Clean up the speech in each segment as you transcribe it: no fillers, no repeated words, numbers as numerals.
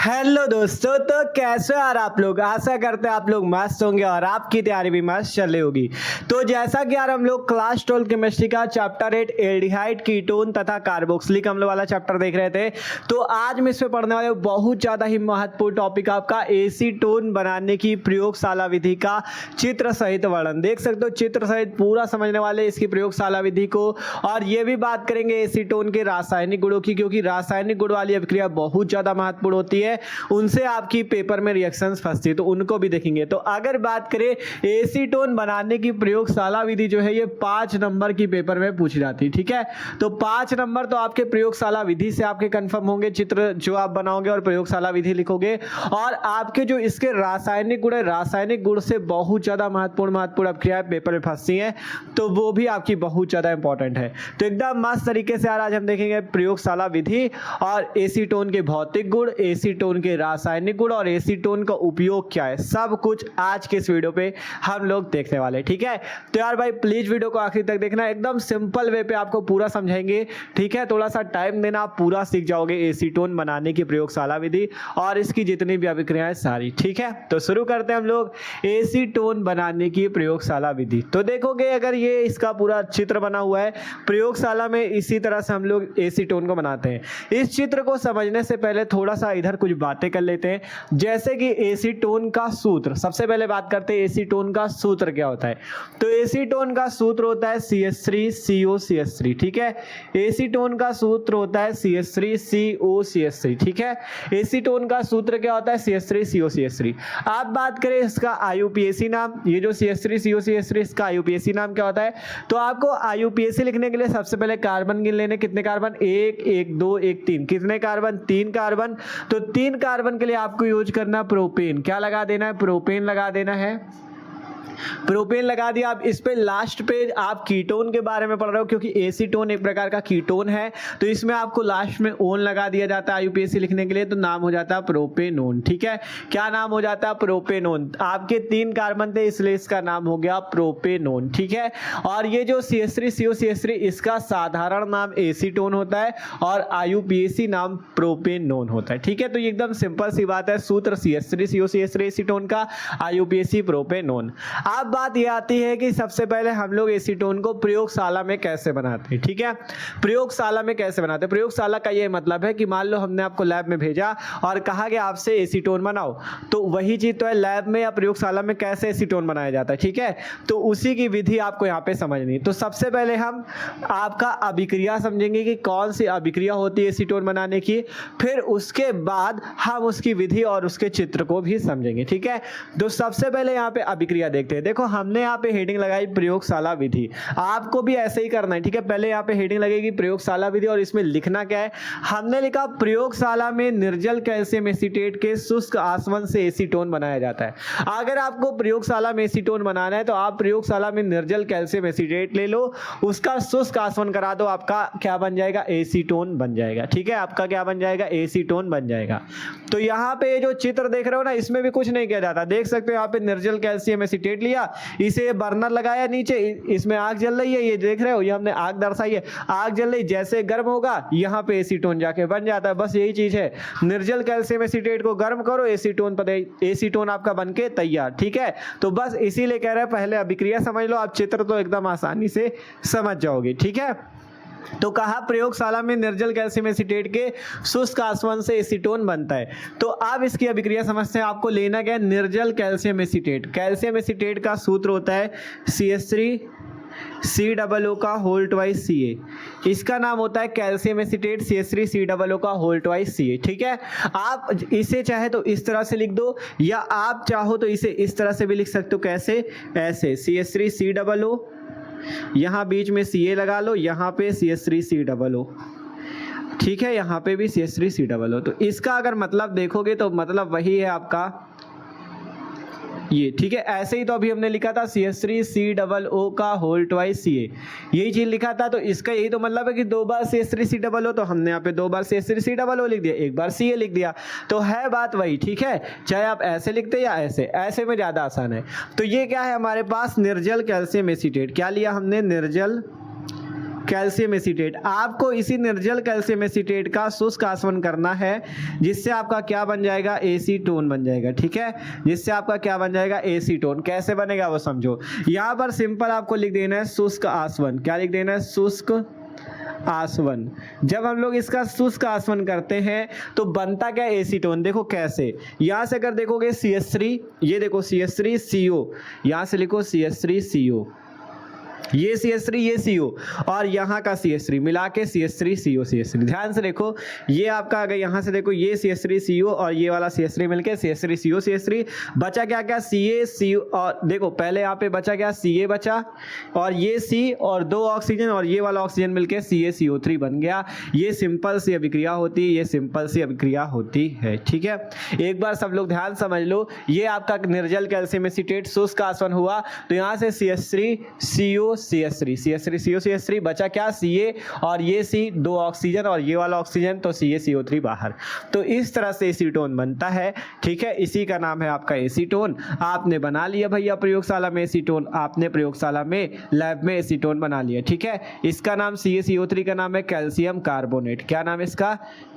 Hello दोस्तों, तो कैसे हो यार आप लोग। आशा करते हैं आप लोग मस्त होंगे और आपकी तैयारी भी मस्त चल रही होगी। तो जैसा कि यार हम लोग क्लास 12 केमिस्ट्री का चैप्टर 8 एल्डिहाइड कीटोन तथा कार्बोक्सिलिक अम्ल वाला चैप्टर देख रहे थे। तो आज हम इस पे पढ़ने वाले बहुत ज़्यादा ही महत्वपूर्ण टॉपिक आपका एसीटोन बनाने की प्रयोगशाला विधि का चित्र सहित वर्णन। देख सकते हो चित्र सहित पूरा समझने वाले इसकी प्रयोगशाला विधि को। और ये भी बात करेंगे एसीटोन के रासायनिक गुणों की, क्योंकि रासायनिक गुण वाली अभिक्रिया बहुत ज़्यादा महत्वपूर्ण होती है, उनसे आपकी पेपर में रिएक्शंस फंसती है, तो उनको भी देखेंगे। तो अगर बात करें एसीटोन बनाने की प्रयोगशाला विधि जो है ये 5 नंबर की पेपर में पूछी जाती है। ठीक है, तो 5 नंबर तो आपके प्रयोगशाला विधि से आपके कंफर्म होंगे, चित्र जो आप बनाओगे और प्रयोगशाला विधि लिखोगे। और आपके जो इसके रासायनिक गुण है, रासायनिक गुण से बहुत ज्यादा महत्वपूर्ण अभिक्रियाएं पेपर में फंसती हैं, तो वो भी आपकी बहुत ज्यादा इंपॉर्टेंट है। तो एकदम मस्त तरीके से आज हम देखेंगे प्रयोगशाला विधि और एसीटोन के भौतिक गुण, एसीटोन के रासायनिक गुण और एसीटोन का उपयोग क्या है, सब कुछ आज के इस वीडियो पे हम लोग देखने वाले। ठीक है, तो यार भाई प्लीज वीडियो को आखिर तक देखना, एकदम सिंपल वे पे आपको पूरा समझाएंगे। ठीक है, थोड़ा सा टाइम देना, आप पूरा सीख जाओगे एसीटोन बनाने की प्रयोगशाला विधि और इसकी जितनी भी अभिक्रियाएं सारी। ठीक है, तो शुरू करते हैं हम लोग एसीटोन बनाने की प्रयोगशाला विधि। तो देखोगे अगर ये इसका पूरा चित्र बना हुआ है प्रयोगशाला में, इसी तरह से हम लोग एसीटोन को बनाते हैं। इस चित्र को समझने से पहले थोड़ा सा इधर कुछ बातें कर लेते हैं, जैसे कि एसीटोन का सूत्र। सबसे पहले बात करते हैं एसीटोन का सूत्र क्या होता है। तो एसीटोन का सूत्र होता है CH3COCH3। ठीक है, एसीटोन का सूत्र होता है CH3COCH3। ठीक है, एसीटोन का सूत्र क्या होता है CH3COCH3। आप बात करें इसका IUPAC नाम, ये जो CH3COCH3 इसका IUPAC नाम क्या होता है। तो आपको IUPAC लिखने के लिए सबसे पहले कार्बन गिन लेने, कितने कार्बन, 1 1 2 1 3, कितने कार्बन, 3 कार्बन। तो 3 कार्बन के लिए आपको यूज करना प्रोपेन, क्या लगा देना है, प्रोपेन लगा देना है। प्रोपेन लगा दिया। आप इस पे लास्ट पे आप कीटोन के बारे में पढ़ रहे हो, क्योंकि एसीटोन एक प्रकार का कीटोन है, तो इसमें आपको लास्ट में ओन लगा दिया जाता है IUPAC लिखने के लिए, तो नाम हो जाता है प्रोपेनोन। ठीक है, क्या नाम हो जाता है, प्रोपेनोन। आपके 3 कार्बन थे इसलिए इसका नाम हो गया प्रोपेनोन। ठीक है, और ये जो CH3COCH3 इसका साधारण नाम एसीटोन होता है और IUPAC नाम प्रोपेनोन होता है। ठीक है, तो ये एकदम सिंपल सी बात है, सूत्र CH3COCH3 एसीटोन का, IUPAC प्रोपेनोन। अब बात यह आती है कि सबसे पहले हम लोग एसीटोन को प्रयोगशाला में कैसे बनाते हैं। ठीक है, प्रयोगशाला में कैसे बनाते हैं, प्रयोगशाला का ये मतलब है कि मान लो हमने आपको लैब में भेजा और कहा कि आपसे एसीटोन बनाओ, तो वही चीज तो है लैब में या प्रयोगशाला में कैसे एसीटोन बनाया जाता है। ठीक है, तो उसी की विधि आपको यहाँ पे समझनी। तो सबसे पहले हम आपका अभिक्रिया समझेंगे कि कौन सी अभिक्रिया होती है एसीटोन बनाने की, फिर उसके बाद हम उसकी विधि और उसके चित्र को भी समझेंगे। ठीक है, तो सबसे पहले यहाँ पे अभिक्रिया देखते हैं। देखो हमने यहाँ पे हेडिंग लगाई प्रयोगशाला विधि, आपको भी ऐसे ही करना है। ठीक है, पहले यहाँ पे हेडिंग लगेगी प्रयोगशाला विधि और इसमें लिखना क्या है, हमने लिखा प्रयोगशाला में निर्जल कैल्शियम एसीटेट के शुष्क आसवन से एसीटोन बनाया जाता है। अगर आपको प्रयोगशाला में एसीटोन बनाना है तो आप प्रयोगशाला में निर्जल कैल्शियम एसीटेट ले लो, उसका शुष्क आसवन करा दो, आपका क्या बन जाएगा, एसीटोन बन जाएगा। ठीक है, आपका क्या बन जाएगा, एसीटोन बन जाएगा। तो यहाँ पे जो चित्र देख रहे हो ना, इसमें भी कुछ नहीं किया जाता। देख सकते हो यहाँ पे निर्जल कैल्शियम एसीटेट लिया, इसे बर्नर लगाया नीचे, इसमें आग जल रही है, ये देख रहे हो, ये हमने आग दर्शाई है, आग जल रही, जैसे गर्म होगा यहाँ पे एसीटोन जाके बन जाता है। बस यही चीज है, निर्जल कैल्शियम एसीटेट को गर्म करो, एसीटोन पर एसीटोन आपका बनके तैयार। ठीक है, तो बस इसीलिए कह रहे हैं पहले अभिक्रिया समझ लो, आप चित्र तो एकदम आसानी से समझ जाओगे। ठीक है, तो कहा प्रयोगशाला में निर्जल कैल्शियम एसीटेट के शुष्क आसवन से एसीटोन बनता है। तो अब इसकी अभिक्रिया समझते हैं। आपको लेना क्या है, निर्जल कैल्शियम एसीटेट। कैल्शियम एसीटेट का सूत्र होता है CH3COO का होल ट्वाइस Ca। इसका नाम होता है कैल्शियम एसीटेट CH3COO का होल ट्वाइस Ca। ठीक है, आप इसे चाहे तो इस तरह से लिख दो, या आप चाहो तो इसे इस तरह से भी लिख सकते हो। कैसे, ऐसे CH3COO, यहाँ बीच में Ca लगा लो, यहाँ पे CH3COO। ठीक है, यहाँ पे भी CH3COO। तो इसका अगर मतलब देखोगे तो मतलब वही है आपका ये। ठीक है, ऐसे ही तो अभी हमने लिखा था CH3COO का होल ट्वाइस Ca, यही चीज लिखा था। तो इसका यही तो मतलब है कि 2 बार CH3COO, तो हमने यहाँ पे 2 बार CH3COO लिख दिया, 1 बार Ca लिख दिया, तो है बात वही। ठीक है, चाहे आप ऐसे लिखते या ऐसे, ऐसे में ज्यादा आसान है। तो ये क्या है हमारे पास, निर्जल कैल्शियम एसीटेट। क्या लिया हमने, निर्जल कैल्शियम एसीटेट। आपको इसी निर्जल कैल्शियम एसीटेट का शुष्क आसवन करना है, जिससे आपका क्या बन जाएगा, एसीटोन बन जाएगा। ठीक है, जिससे आपका क्या बन जाएगा, एसीटोन। कैसे बनेगा वो समझो। यहाँ पर सिंपल आपको लिख देना है शुष्क आसवन। क्या लिख देना है, शुष्क आसवन। जब हम लोग इसका शुष्क आसवन करते हैं तो बनता क्या, एसीटोन। देखो कैसे, यहां से अगर देखोगे CH3, ये देखो CH3CO, यहां से लिखो CH3CO, ये CH3 ये CO और यहाँ का CH3 मिला के CH3CO CH3। ध्यान से देखो, ये आपका अगर यहाँ से देखो ये CH3CO और ये वाला CH3 मिलके CH3CO CH3, बचा क्या क्या, CaCO। और देखो पहले यहाँ पे बचा क्या, Ca बचा और ये C और 2 ऑक्सीजन और ये वाला ऑक्सीजन मिलके CaCO3 बन गया। ये सिंपल सी अभिक्रिया होती है, ये सिंपल सी अभिक्रिया होती है। ठीक है, एक बार सब लोग ध्यान समझ लो। ये आपका निर्जल कैल्शियम एसीटेट शुष्क आसवन हुआ, तो यहाँ से CH3CO CH3CO CH3 बचा क्या, Ca और ये C 2 ऑक्सीजन और ये वाला ऑक्सीजन, तो CaCO3 बाहर। तो इस तरह से एसीटोन बनता है। ठीक है, इसी का नाम है आपका एसीटोन। आपने बना लिया भैया प्रयोगशाला में एसीटोन, आपने प्रयोगशाला में लैब में एसीटोन बना लिया। ठीक है, इसका नाम CaCO3 का नाम है कैल्शियम कार्बोनेट। क्या नाम है इसका,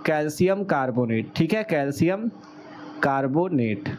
कैल्शियम कार्बोनेट। ठीक है, कैल्शियम कार्बोनेट।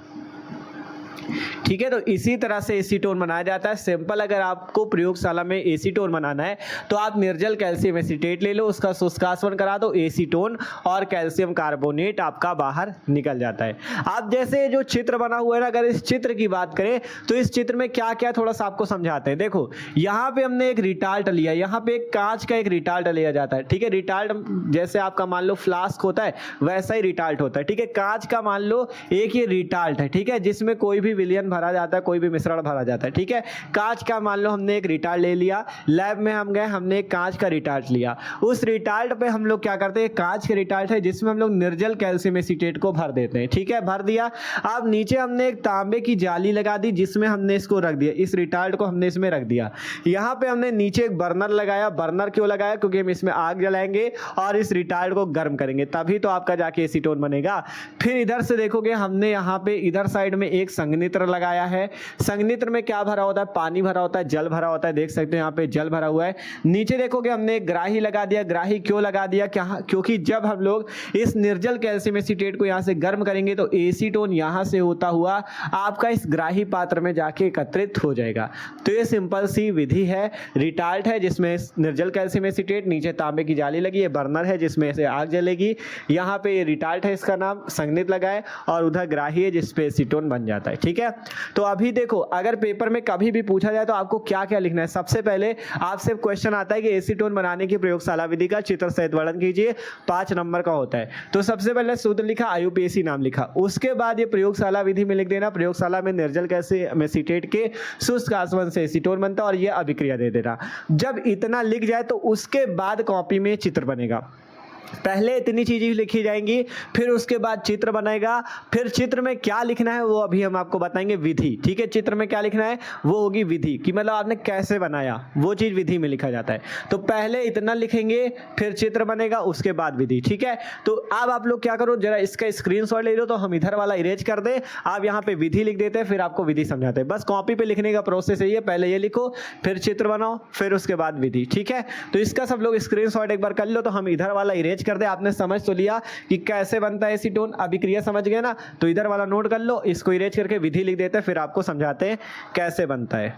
ठीक है, तो इसी तरह से एसीटोन बनाया जाता है। सिंपल, अगर आपको प्रयोगशाला में एसीटोन बनाना है तो आप निर्जल कैल्शियम एसीटेट ले लो, उसका शुष्कासवन करा दो, एसीटोन और कैल्शियम कार्बोनेट आपका बाहर निकल जाता है। आप जैसे जो चित्र बना हुआ है ना, अगर इस चित्र की बात करें तो इस चित्र में क्या क्या थोड़ा सा आपको समझाते हैं। देखो यहाँ पे हमने एक रिटाल्ट लिया, यहाँ पे एक कांच का एक रिटाल्ट लिया जाता है। ठीक है, रिटाल्ट जैसे आपका मान लो फ्लास्क होता है वैसा ही रिटाल्ट होता है। ठीक है, कांच का मान लो एक ये रिटाल्ट है। ठीक है, जिसमें कोई भी विलयन भरा जाता है, कोई भी मिश्रण भरा जाता है। ठीक है, कांच का मान लो हमने एक रिटाल्ट ले लिया, लैब में हम गए, हमने एक कांच का रिटाल्ट लिया। उस रिटाल्ट पे हम लोग क्या करते हैं, कांच के रिटाल्ट है जिसमें हम लोग निर्जल कैल्शियम एसीटेट को भर देते हैं। ठीक है, भर दिया। अब नीचे हमने एक तांबे की जाली लगा दी जिसमें हमने इसको रख दिया, इस रिटाल्ट को हमने इसमें रख दिया। यहाँ पे हमने नीचे एक बर्नर लगाया। बर्नर क्यों लगाया, क्योंकि हम इसमें आग जलाएंगे और इस रिटाल्ट को गर्म करेंगे, तभी तो आपका जाके एसीटोन बनेगा। फिर इधर से देखोगे हमने यहाँ पे इधर साइड में एक संघनित्र लगाया है। संघनित्र में क्या भरा होता है, पानी भरा होता है, जल भरा होता है। देख सकते हैं यहाँ पे जल भरा हुआ है। नीचे देखोगे हमने एक ग्राही लगा दिया। ग्राही क्यों लगा दिया, क्योंकि जब हम लोग इस निर्जल कैल्शियम एसीटेट को यहाँ से गर्म करेंगे तो एसीटोन यहाँ से होता हुआ आपका इस ग्राही पात्र में जाके एकत्रित हो जाएगा। तो ये सिंपल सी विधि है। रिटाल्ट है जिसमें निर्जल कैल्शियम एसीटेट, नीचे तांबे की जाली लगी है, बर्नर है जिसमें से आग जलेगी। यहाँ पे ये रिटाल्ट है, इसका नाम संघनित्र लगाए, और उधर ग्राही है जिसपे एसीटोन बन जाता है। ठीक है, तो अभी देखो अगर पेपर में कभी भी पूछा जाए तो आपको क्या क्या लिखना है। सबसे पहले आपसे क्वेश्चन आता है कि एसीटोन बनाने की प्रयोगशाला विधि का चित्र सहित वर्णन कीजिए, 5 नंबर का होता है। तो सबसे पहले सूत्र लिखा, IUPAC नाम लिखा, उसके बाद ये प्रयोगशाला विधि में लिख देना, प्रयोगशाला में निर्जल कैल्शियम एसीटेट के शुष्क आसवन से एसीटोन बनता है, और ये अभिक्रिया दे देना। जब इतना लिख जाए तो उसके बाद कॉपी में चित्र बनेगा। पहले इतनी चीजें लिखी जाएंगी, फिर उसके बाद चित्र बनेगा। फिर चित्र में क्या लिखना है वो अभी हम आपको बताएंगे, विधि। ठीक है, चित्र में क्या लिखना है वो होगी विधि, कि मतलब आपने कैसे बनाया वो चीज विधि में लिखा जाता है। तो पहले इतना लिखेंगे, फिर चित्र बनेगा, उसके बाद विधि। ठीक है, तो अब आप लोग क्या करो, जरा इसका स्क्रीनशॉट ले लो, तो हम इधर वाला इरेज कर दे, आप यहाँ पे विधि लिख देते हैं, फिर आपको विधि समझाते हैं। बस कॉपी पे लिखने का प्रोसेस है ये, पहले ये लिखो, फिर चित्र बनाओ, फिर उसके बाद विधि। ठीक है, तो इसका सब लोग स्क्रीनशॉट एक बार कर लो, तो हम इधर वाला इरेज कर दे। आपने समझ तो लिया कि कैसे बनता है एसीटोन, अभिक्रिया समझ गए ना, तो इधर वाला नोट कर लो, इसको इरेज करके विधि लिख देते हैं, फिर आपको समझाते हैं कैसे बनता है।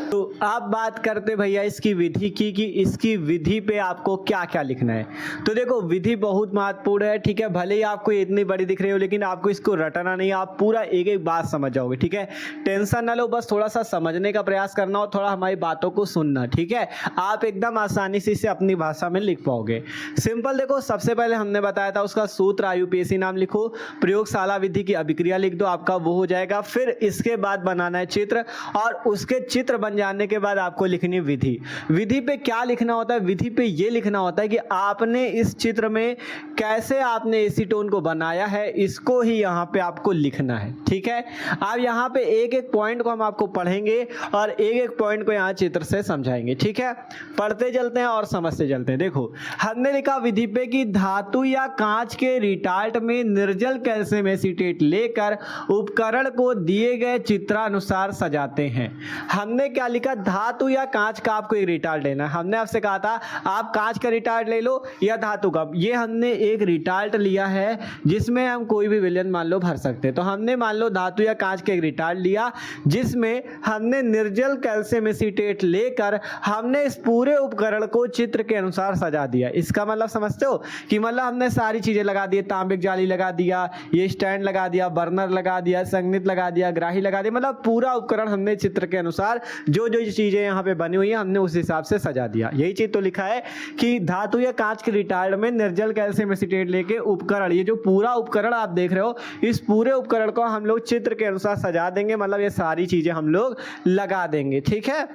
तो आप बात करते भैया इसकी विधि की, कि इसकी विधि पे आपको क्या क्या लिखना है। तो देखो विधि बहुत महत्वपूर्ण है। ठीक है, भले ही आपको इतनी बड़ी दिख रही हो, लेकिन आपको इसको रटना नहीं, आप पूरा एक एक बात समझ जाओगे। ठीक है, टेंशन ना लो, बस थोड़ा सा समझने का प्रयास करना और थोड़ा हमारी बातों को सुनना। ठीक है, आप एकदम आसानी से इसे अपनी भाषा में लिख पाओगे। सिंपल देखो, सबसे पहले हमने बताया था उसका सूत्र IUPAC नाम लिखो, प्रयोगशाला विधि की अभिक्रिया लिख दो, आपका वो हो जाएगा। फिर इसके बाद बनाना है चित्र, और उसके चित्र बन जाने के बाद आपको लिखनी विधि। विधि पे क्या लिखना होता है, विधि पे ये लिखना होता है कि आपने इस चित्र में कैसे आपने एसीटोन को बनाया है, इसको ही यहाँ पे आपको लिखना है। ठीक है, अब यहाँ पे एक एक पॉइंट को हम आपको पढ़ेंगे और एक एक पॉइंट को यहाँ चित्र से समझाएंगे। ठीक है, पढ़ते चलते हैं और समझते चलते हैं। देखो हमने लिखा विधि पे कि धातु या कांच के रिटाल्ट में निर्जल कैल्शियम एसीटेट लेकर उपकरण को दिए गए चित्रानुसार सजाते हैं। हमने क्या जाली का, धातु या कांच का आपको एक रिटार्ड लेना है। हमने आपसे कहा था आप कांच का रिटार्ड ले लो या धातु का। ये हमने एक रिटार्ड लिया है जिसमें हम कोई भी विलयन मान लो भर सकते हैं। तो हमने मान लो धातु या कांच का एक रिटार्ड लिया जिसमें हमने निर्जल कैल्शियम एसीटेट लेकर हमने इस पूरे उपकरण को चित्र के अनुसार सजा दिया। इसका मतलब समझते हो कि मतलब हमने सारी चीजें लगा दी, तांबिक जाली लगा दिया, ये स्टैंड लगा दिया, बर्नर लगा दिया, संघनित लगा दिया, ग्राही लगा दिया, मतलब पूरा उपकरण हमने चित्र के अनुसार जो जो चीजें यहाँ पे बनी हुई है हमने उस हिसाब से सजा दिया। यही चीज तो लिखा है कि धातु या कांच के रिटार्ड में निर्जल कैल्शियम एसीटेट लेके उपकरण, ये जो पूरा उपकरण आप देख रहे हो इस पूरे उपकरण को हम लोग चित्र के अनुसार सजा देंगे, मतलब ये सारी चीजें हम लोग लगा देंगे। ठीक है।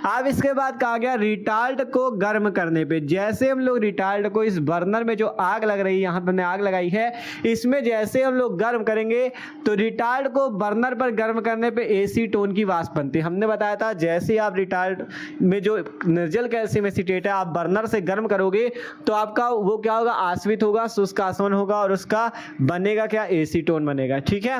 अब इसके बाद कहा गया रिटार्ड को गर्म करने पे, जैसे हम लोग रिटार्ड को इस बर्नर में जो आग लग रही है, यहाँ पर आग लगाई है, इसमें जैसे हम लोग गर्म करेंगे तो रिटार्ड को बर्नर पर गर्म करने पे एसीटोन की वाष्प बनती है। हमने बताया था जैसे आप रिटार्ड में जो निर्जल कैल्शियम एसीटेट है आप बर्नर से गर्म करोगे तो आपका वो क्या होगा, आश्वित होगा, शुष्क आसवन होगा और उसका बनेगा क्या, एसीटोन बनेगा। ठीक है।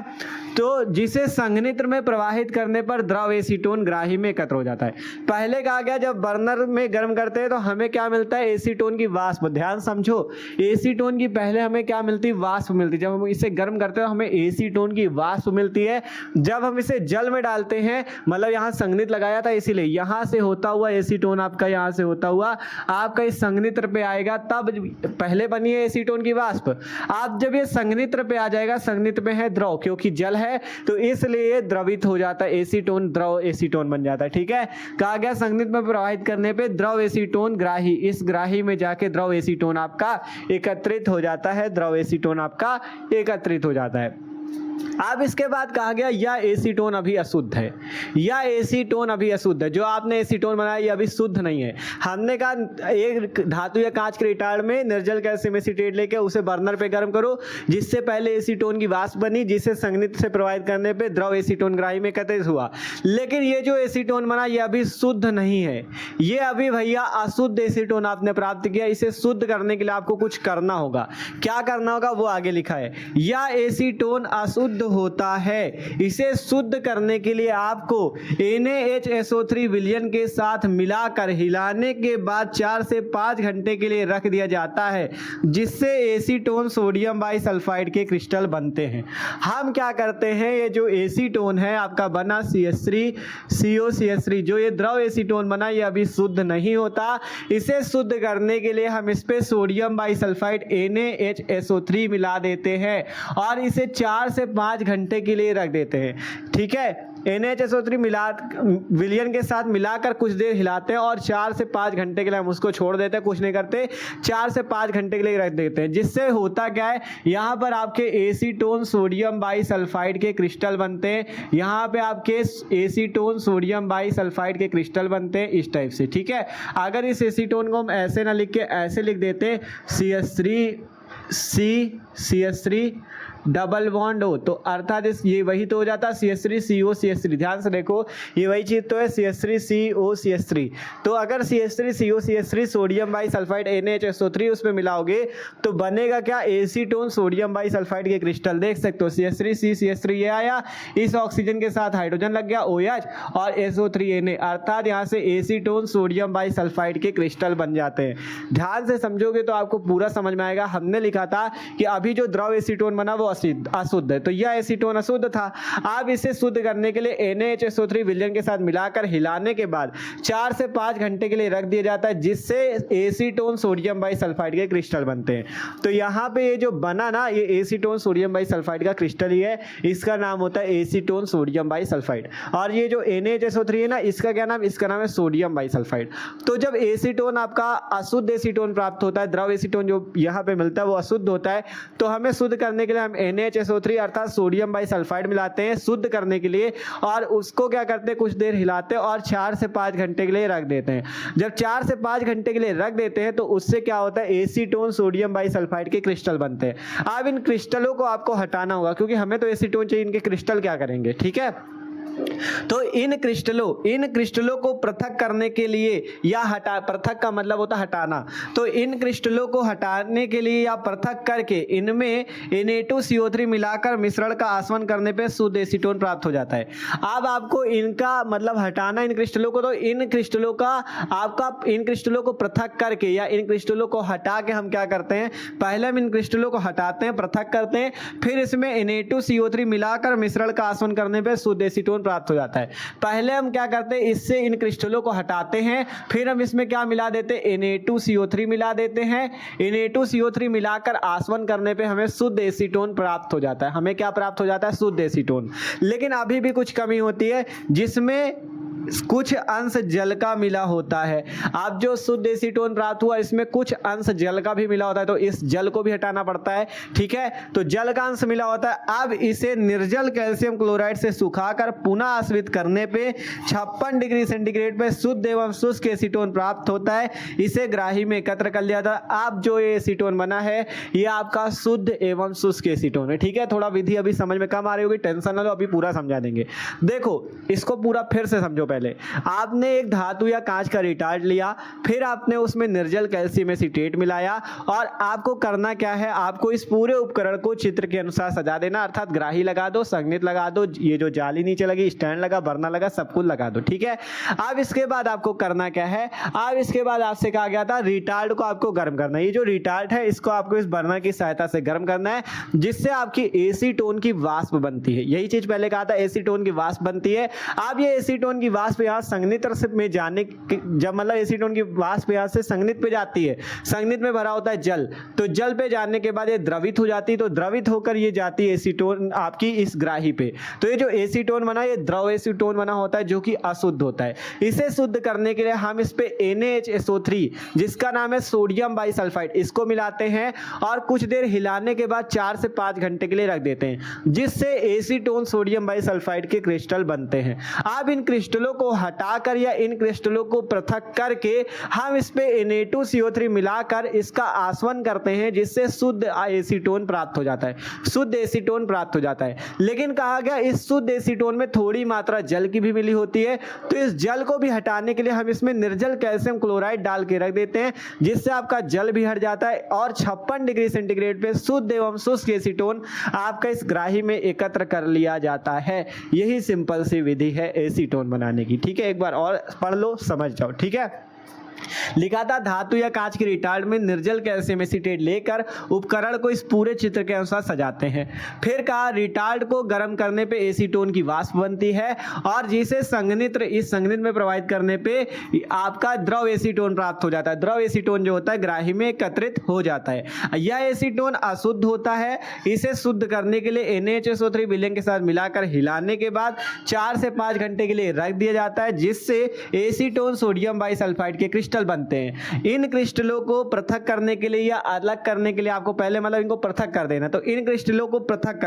तो जिसे संघनित्र में प्रवाहित करने पर द्रव एसीटोन ग्राही में एकत्र हो जाता है। पहले कहा गया जब बर्नर में गर्म करते हैं तो हमें क्या मिलता है, एसीटोन की वाष्प। ध्यान समझो, एसीटोन की पहले हमें क्या मिलती है, वाष्प मिलती है। जब हम इसे गर्म करते हैं तो हमें एसीटोन की वाष्प मिलती है। जब हम इसे जल में डालते हैं, मतलब यहाँ संघनित्र लगाया था इसीलिए यहाँ से होता हुआ एसीटोन आपका यहाँ से होता हुआ आपका इस संघनित्र पे आएगा, तब पहले बनी है एसीटोन की वाष्प। आप जब ये संघनित्र पे आ जाएगा, संघनित्र में है द्रव, क्योंकि जल है तो इसलिए ये द्रवित हो जाता है, एसीटोन द्रव एसीटोन बन जाता है। ठीक है। कहा गया संघनित्र में प्रवाहित करने पे द्रव एसीटोन ग्राही, इस ग्राही में जाके द्रव एसीटोन आपका एकत्रित हो जाता है, द्रव एसीटोन आपका एकत्रित हो जाता है। अब इसके बाद कहा गया यह एसीटोन अभी अशुद्ध है, यह एसीटोन अभी अशुद्ध है। जो आपने एसीटोन बनाया ये अभी शुद्ध नहीं है। हमने कहा एक धातु या कांच के रिटार्ड में निर्जल कैल्शियम एसीटेट लेके उसे बर्नर पे गर्म करो, जिससे पहले एसीटोन की वाष्प बनी, जिसे संघनित्र से प्रवाहित करने पे द्रव एसीटोन ग्राही में एकत्रित हुआ। लेकिन ये जो एसीटोन बना ये अभी शुद्ध नहीं है, ये अभी भैया अशुद्ध एसीटोन आपने प्राप्त किया। इसे शुद्ध करने के लिए आपको कुछ करना होगा। क्या करना होगा वो आगे लिखा है। यह एसीटोन अशुद्ध होता है, इसे शुद्ध करने के लिए आपको NaHSO3 विलयन के साथ मिलाकर हिलाने के बाद 4 से 5 घंटे के लिए रख दिया जाता है, जिससे एसीटोन सोडियम बाइसल्फाइड के क्रिस्टल बनते हैं। हम क्या करते हैं, ये जो एसीटोन है आपका बना CH3 COCH3, जो ये द्रव एसीटोन बना ये अभी शुद्ध नहीं होता। इसे शुद्ध करने के लिए हम इस पे सोडियम बाइसल्फाइड NaHSO3 मिला देते हैं और इसे 4 से 5 घंटे के लिए रख देते हैं। ठीक है। NaHSO3 मिला विलयन के साथ मिलाकर कुछ देर हिलाते हैं और 4 से 5 घंटे के लिए हम उसको छोड़ देते हैं, कुछ नहीं करते, 4 से 5 घंटे के लिए रख देते हैं। जिससे होता क्या है, यहाँ पर आपके एसीटोन सोडियम बाइसल्फाइड के क्रिस्टल बनते हैं। यहाँ पे आपके एसीटोन सोडियम बाइसल्फाइड के क्रिस्टल बनते हैं इस टाइप से। ठीक है। अगर इस एसीटोन को हम ऐसे ना लिख के ऐसे लिख देते CH3 डबल बॉन्ड हो तो अर्थात ये वही तो हो जाता CH3 COCH3। ध्यान से देखो ये वही चीज तो है CH3 COCH3। तो अगर CH3 COCH3 sodium bisulphide NaHSO3 उसमें मिलाओगे तो बनेगा क्या, एसीटोन सोडियम बाइसल्फाइड के क्रिस्टल। देख सकते हो CH3 ये आया, इस ऑक्सीजन के साथ हाइड्रोजन लग गया OH और SO3 Na, अर्थात यहाँ से एसीटोन सोडियम बाइसल्फाइड के क्रिस्टल बन जाते हैं। ध्यान से समझोगे तो आपको पूरा समझ में आएगा। हमने लिखा था कि अभी जो द्रव एसीटोन बना वो अशुद्ध है, तो यह एसीटोन अशुद्ध था। अब इसे शुद्ध करने के लिए NaHSO3 विलयन के साथ मिलाकर हिलाने के बाद 4 से 5 घंटे के लिए रख दिया जाता है, जिससे एसीटोन सोडियम बाइसल्फाइड के क्रिस्टल बनते हैं। तो यहाँ पे ये जो बना ना ये एसीटोन सोडियम बाइसल्फाइड का क्रिस्टल ही है, इसका नाम होता है एसीटोन सोडियम बाइसल्फाइड। और ये जो NaHSO3 है ना इसका क्या नाम, इसका नाम है सोडियम बाइसल्फाइड। तो जब एसीटोन आपका अशुद्ध एसीटोन प्राप्त होता है, द्रव एसीटोन जो यहाँ पे मिलता है वो अशुद्ध होता है, तो हमें शुद्ध करने के लिए हम NaHSO3 अर्थात सोडियम बाइसल्फाइड मिलाते हैं शुद्ध करने के लिए, और उसको क्या करते हैं कुछ देर हिलाते हैं और 4 से 5 घंटे के लिए रख देते हैं। जब 4 से 5 घंटे के लिए रख देते हैं तो उससे क्या होता है, एसीटोन सोडियम बाइसल्फाइड के क्रिस्टल बनते हैं। अब इन क्रिस्टलों को आपको हटाना होगा क्योंकि हमें तो एसीटोन चाहिए, इनके क्रिस्टल क्या करेंगे। ठीक है। तो इन क्रिस्टलों को पृथक करने के लिए या पृथक का मतलब होता है हटाना, तो इन क्रिस्टलों को हटाने के लिए या पृथक करके इनमें Na2CO3 मिलाकर मिश्रण का आसवन करने पे शुद्ध एसीटोन प्राप्त हो जाता है। अब आपको इनका मतलब हटाना इन क्रिस्टलों को, तो इन क्रिस्टलों को पृथक करके या इन क्रिस्टलों को हटा के हम क्या करते हैं, पहले हम इन क्रिस्टलों को हटाते हैं, पृथक करते हैं, फिर इसमें Na2CO3 मिलाकर मिश्रण का आसवन करने पे शुद्ध एसीटोन प्राप्त हो जाता है। पहले हम क्या करते हैं, इससे इन क्रिस्टलों को हटाते हैं, फिर हम इसमें क्या मिला देते हैं, Na2CO3 मिला देते हैं। Na2CO3 मिलाकर आसवन करने पे हमें शुद्ध एसीटोन प्राप्त हो जाता है। हमें क्या प्राप्त हो जाता है, शुद्ध एसीटोन। लेकिन अभी भी कुछ कमी होती है जिसमें कुछ अंश जल का मिला होता है। अब जो शुद्ध एसीटोन प्राप्त हुआ इसमें कुछ अंश जल का भी मिला होता है, तो इस जल को भी हटाना पड़ता है। ठीक है, तो जल का अंश मिला होता है। अब इसे निर्जल कैल्शियम क्लोराइड से सुखाकर पुनः आश्रित करने पे 56 डिग्री सेंटीग्रेड पे शुद्ध एवं शुष्क एसीटोन प्राप्त होता है। इसे ग्राही में एकत्र कर लिया जाता है। अब जो ये एसीटोन बना है ये आपका शुद्ध एवं शुष्क एसीटोन है। ठीक है, थोड़ा विधि अभी समझ में कम आ रही होगी, टेंशन ना लो, अभी पूरा समझा देंगे। देखो इसको पूरा फिर से समझो। पहले आपने एक धातु या कांच का रिटार्ड लिया, फिर आपने उसमें निर्जल कैल्शियम एसीटेट मिलाया, और आपको करना क्या है, आपको इस पूरे उपकरण को चित्र के अनुसार सजा देना, अर्थात ग्राही लगा दो, संघनित लगा दो, ये जो जाली नीचे लगी, स्टैंड लगा, बरना लगा, सब कुछ लगा दो। ठीक है, अब इसके बाद आपको करना क्या है, अब इसके बाद आपसे कहा गया था रिटार्ड को आपको गर्म करना है। ये जो रिटार्ड है इसको आपको इस बर्नर की सहायता से गर्म करना है, जिससे आपकी एसीटोन की वाष्प बनती है। यही चीज पहले कहा था, एसीटोन की वाष्प बनती है। अब ये एसीटोन की वाष्प यहाँ संघनित्र में जाने, जब मतलब एसीटोन की वाष्प यहाँ से संघनित पे जाती है, संघनित में भरा होता है जल, तो जल पे जाने के बाद ये द्रवित हो जाती है, तो द्रवित होकर ये जाती है एसीटोन आपकी इस ग्राही पे। तो ये जो एसीटोन बना, ये द्रव एसीटोन बना होता है जो कि अशुद्ध होता है। इसे शुद्ध करने के लिए हम इस पे NaHSO3 जिसका नाम है सोडियम बाइसल्फाइड, इसको मिलाते हैं और कुछ देर हिलाने के बाद 4 से 5 घंटे के लिए रख देते हैं, जिससे एसीटोन सोडियम बाइसल्फाइड के क्रिस्टल बनते हैं। अब इन क्रिस्टलों को हटाकर या इन क्रिस्टलों को पृथक करके हम इस पे Na2CO3 मिलाकर इसका आसवन करते हैं, जिससे शुद्ध एसीटोन प्राप्त हो जाता है, शुद्ध एसीटोन प्राप्त हो जाता है। लेकिन कहा गया इस शुद्ध एसीटोन में थोड़ी मात्रा जल की भी मिली होती है, तो इस जल को भी हटाने के लिए हम इसमें निर्जल कैल्शियम क्लोराइड डाल के रख देते हैं, जिससे आपका जल भी हट जाता है और 56 डिग्री सेंटीग्रेड पे शुद्ध एवं शुष्क एसीटोन आपका इस ग्राही में एकत्र कर लिया जाता है। यही सिंपल सी विधि है एसीटोन बनाने की। ठीक है, एक बार और पढ़ लो, समझ जाओ। ठीक है, लिखा था धातु या कांच के रिटार्ड में निर्जल कैल्शियम एसीटेट लेकर उपकरण को इस पूरे चित्र के अनुसार सजाते हैं। फिर कहा रिटार्ड को गर्म करने पे एसीटोन की वाष्प बनती है और जिसे संघनित्र इस संघनित्र में प्रवाहित करने पे आपका द्रव एसीटोन प्राप्त हो जाता है। द्रव एसीटोन जो होता है ग्राही में एकत्रित हो जाता है। यह एसीटोन अशुद्ध होता है। इसे शुद्ध करने के लिए NaHSO3 विलयन के साथ मिलाकर हिलाने के बाद 4 से 5 घंटे के लिए रख दिया जाता है, जिससे एसीटोन सोडियम बाइसल्फाइड के क्रिस्टल बनते हैं। इन क्रिस्टलों को पृथक करने के लिए या अलग करने के लिए आपको पहले मतलब इनको पृथक कर देना। तो इन क्रिस्टलों को पृथक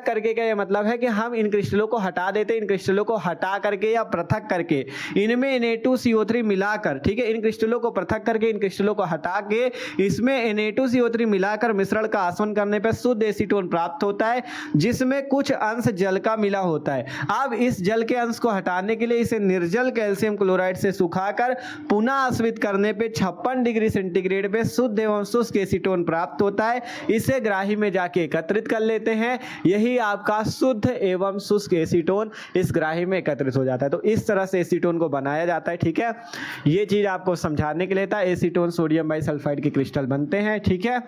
करके क्या ये मतलब है कि हम इन क्रिस्टलों को हटा देते हैं। इन क्रिस्टलों को हटा करके या पृथक करके इनमें Na2CO3 मिलाकर, ठीक है, इन क्रिस्टलों को पृथक करके इन क्रिस्टलों को हटा के इसमें Na2CO3 मिलाकर मिश्रण का आसवन करने पर शुद्ध एसीटोन प्राप्त होता है, जिसमें कुछ अंश जल का मिला होता है। अब इस जल के अंश को हटाने के लिए इसे निर्जल कैल्शियम क्लोराइड से सुखाकर पुनः आश्रित करने पे 56 डिग्री सेंटीग्रेड पे शुद्ध एवं शुष्क एसीटोन प्राप्त होता है। इसे ग्राही में जाके एकत्रित कर लेते हैं। यही आपका शुद्ध एवं शुष्क एसीटोन इस ग्राही में एकत्रित हो जाता है। तो इस तरह से एसीटोन को बनाया जाता है। ठीक है, ये चीज आपको समझाने के लिए था। एसीटोन सोडियम बाइसल्फाइड के क्रिस्टल बनते हैं। ठीक है,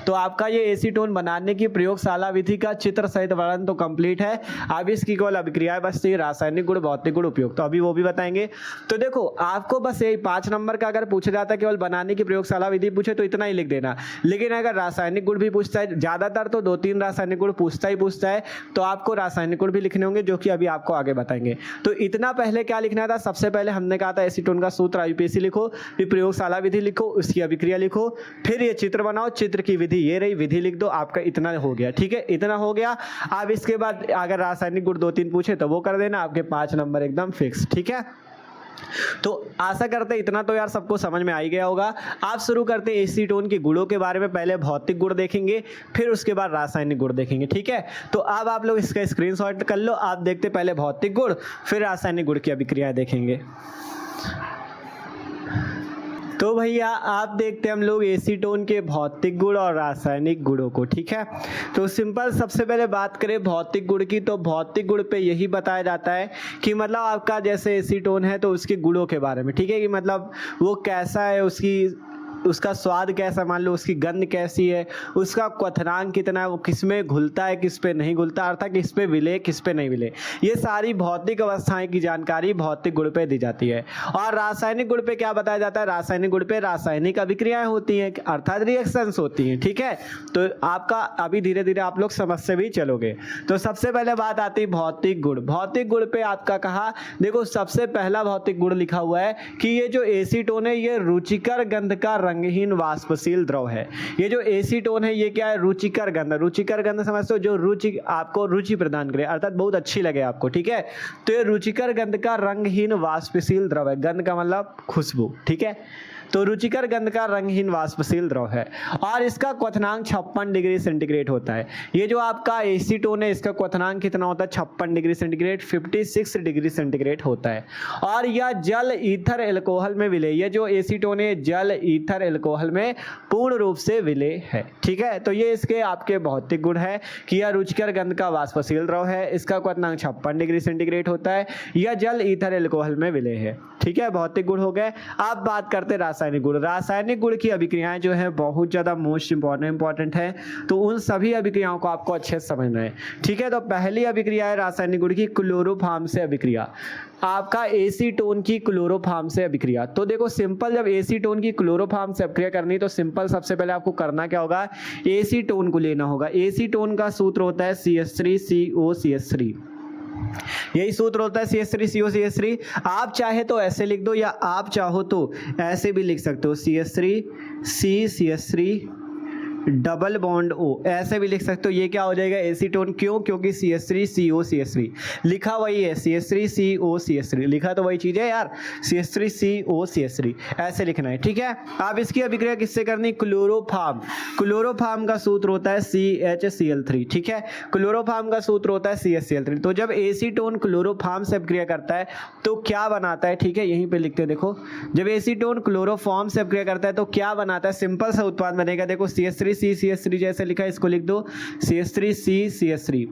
तो आपका ये एसीटोन बनाने की प्रयोगशाला विधि का चित्र सहित वर्णन तो कंप्लीट है। अब इसकी केवल अभिक्रियाएं बचती है, रासायनिक गुण, भौतिक गुण, उपयोग, तो अभी वो भी बताएंगे। तो देखो आपको बस यही 5 नंबर का अगर पूछा जाता है केवल बनाने की प्रयोगशाला विधि पूछे तो इतना ही लिख देना। लेकिन अगर रासायनिक गुण भी पूछता है, ज्यादातर तो 2-3 रासायनिक गुण पूछता है, तो आपको रासायनिक गुण भी लिखने होंगे, जो कि अभी आपको आगे बताएंगे। तो इतना पहले क्या लिखना था, सबसे पहले हमने कहा था एसीटोन का सूत्र IUPAC लिखो, फिर प्रयोगशाला विधि लिखो, उसकी अभिक्रिया लिखो, फिर ये चित्र बनाओ, चित्र की विधि ये रही, विधि लिख दो, आपका इतना हो गया। ठीक है, इतना हो गया। अब इसके बाद अगर रासायनिक गुण 2-3 पूछे तो वो कर देना, आपके 5 नंबर एकदम फिक्स। ठीक है, तो आशा करते हैं इतना तो यार सबको समझ में आ ही गया होगा। आप शुरू करते हैं एसीटोन के गुणों के बारे में। पहले भौतिक गुण देखेंगे, फिर उसके बाद रासायनिक गुण देखेंगे, ठीक है। तो अब आप लोग इसका स्क्रीनशॉट कर लो। आप देखते पहले भौतिक गुण, फिर रासायनिक गुण की अभिक्रियाएं देखेंगे। तो भैया आप देखते हैं हम लोग एसीटोन के भौतिक गुण और रासायनिक गुणों को, ठीक है। तो सिंपल सबसे पहले बात करें भौतिक गुण की, तो भौतिक गुण पे यही बताया जाता है कि मतलब आपका जैसे एसीटोन है तो उसके गुणों के बारे में, ठीक है, कि मतलब वो कैसा है, उसका स्वाद कैसा, मान लो उसकी गंध कैसी है, उसका क्वथनांक कितना है, वो किस में घुलता है किस पे नहीं घुलता, अर्थात किस पे विलय किस पे नहीं विलय, ये सारी भौतिक अवस्थाएं की जानकारी भौतिक गुण पे दी जाती है। और रासायनिक गुण पे क्या बताया जाता है, रासायनिक गुण पे रासायनिक अभिक्रियाएं होती हैं, अर्थात रिएक्शंस होती हैं, ठीक है। तो आपका अभी धीरे धीरे आप लोग समझ से भी चलोगे। तो सबसे पहले बात आती है भौतिक गुण। भौतिक गुण पे आपका कहा, देखो सबसे पहला भौतिक गुण लिखा हुआ है कि ये जो एसीटोन है ये रुचिकर गंध का रंगहीन वाष्पशील द्रव है। ये जो एसीटोन है ये क्या है, रुचिकर गंध। रुचिकर गंध समझते हो, जो रुचि आपको रुचि प्रदान करे, अर्थात बहुत अच्छी लगे आपको, ठीक है। तो ये रुचिकर गंध का रंगहीन वाष्पशील द्रव है। गंध का मतलब खुशबू, ठीक है। तो रुचिकर गंध का रंगहीन वाष्पशील द्रव है और इसका क्वथनांक 56 डिग्री सेंटीग्रेड होता है। ये जो आपका एसीटोन है इसका क्वथनांक कितना होता है, 56 डिग्री सेंटीग्रेड, 56 डिग्री सेंटीग्रेड होता है। और यह जल ईथर एल्कोहल में विलय, ये जो एसीटोन है जल ईथर एल्कोहल में पूर्ण रूप से विलय है, ठीक है। तो ये इसके आपके भौतिक गुण है कि यह रुचिकर गंध का वाष्पशील द्रव है, इसका क्वथनांक 56 डिग्री सेंटीग्रेड होता है, यह जल ईथर एल्कोहल में विलय है, ठीक है। भौतिक गुण हो गए। अब बात करते रासायनिक गुण। रासायनिक गुण की अभिक्रियाएं जो है बहुत ज्यादा मोस्ट इंपॉर्टेंट है, तो उन सभी अभिक्रियाओं को आपको अच्छे से समझना है, ठीक है। तो पहली अभिक्रिया है रासायनिक गुण की क्लोरोफॉर्म से अभिक्रिया, आपका एसीटोन की क्लोरोफॉर्म से अभिक्रिया। तो देखो सिंपल, जब एसीटोन की क्लोरोफॉर्म से अभिक्रिया करनी तो सिंपल सबसे पहले आपको करना क्या होगा, एसीटोन को लेना होगा। एसीटोन का सूत्र होता है CH3COCH3, यही सूत्र होता है CH3COCH3। आप चाहे तो ऐसे लिख दो या आप चाहो तो ऐसे भी लिख सकते हो, CH3CCH3 डबल बॉन्ड O, ऐसे भी लिख सकते हो। ये क्या हो जाएगा एसीटोन, क्यों, क्योंकि CH3COCH3 लिखा वही है, CH3COCH3 लिखा तो वही चीज है यार, CH3COCH3 ऐसे लिखना है, ठीक है। अब इसकी अभिक्रिया किससे करनी, क्लोरोफॉर्म। क्लोरोफॉर्म का सूत्र होता है CHCl3, ठीक है। क्लोरोफॉर्म का सूत्र होता है CHCl3। तो जब एसीटोन क्लोरोफॉर्म से अभिक्रिया करता है तो क्या बनाता है, ठीक है, यहीं पे लिखते हैं। देखो जब एसीटोन क्लोरोफॉर्म से अभिक्रिया करता है तो क्या बनाता है, सिंपल सा उत्पाद बनेगा। देखो CH3CCH3 जैसे लिखा है इसको लिख दो CH3CCH3,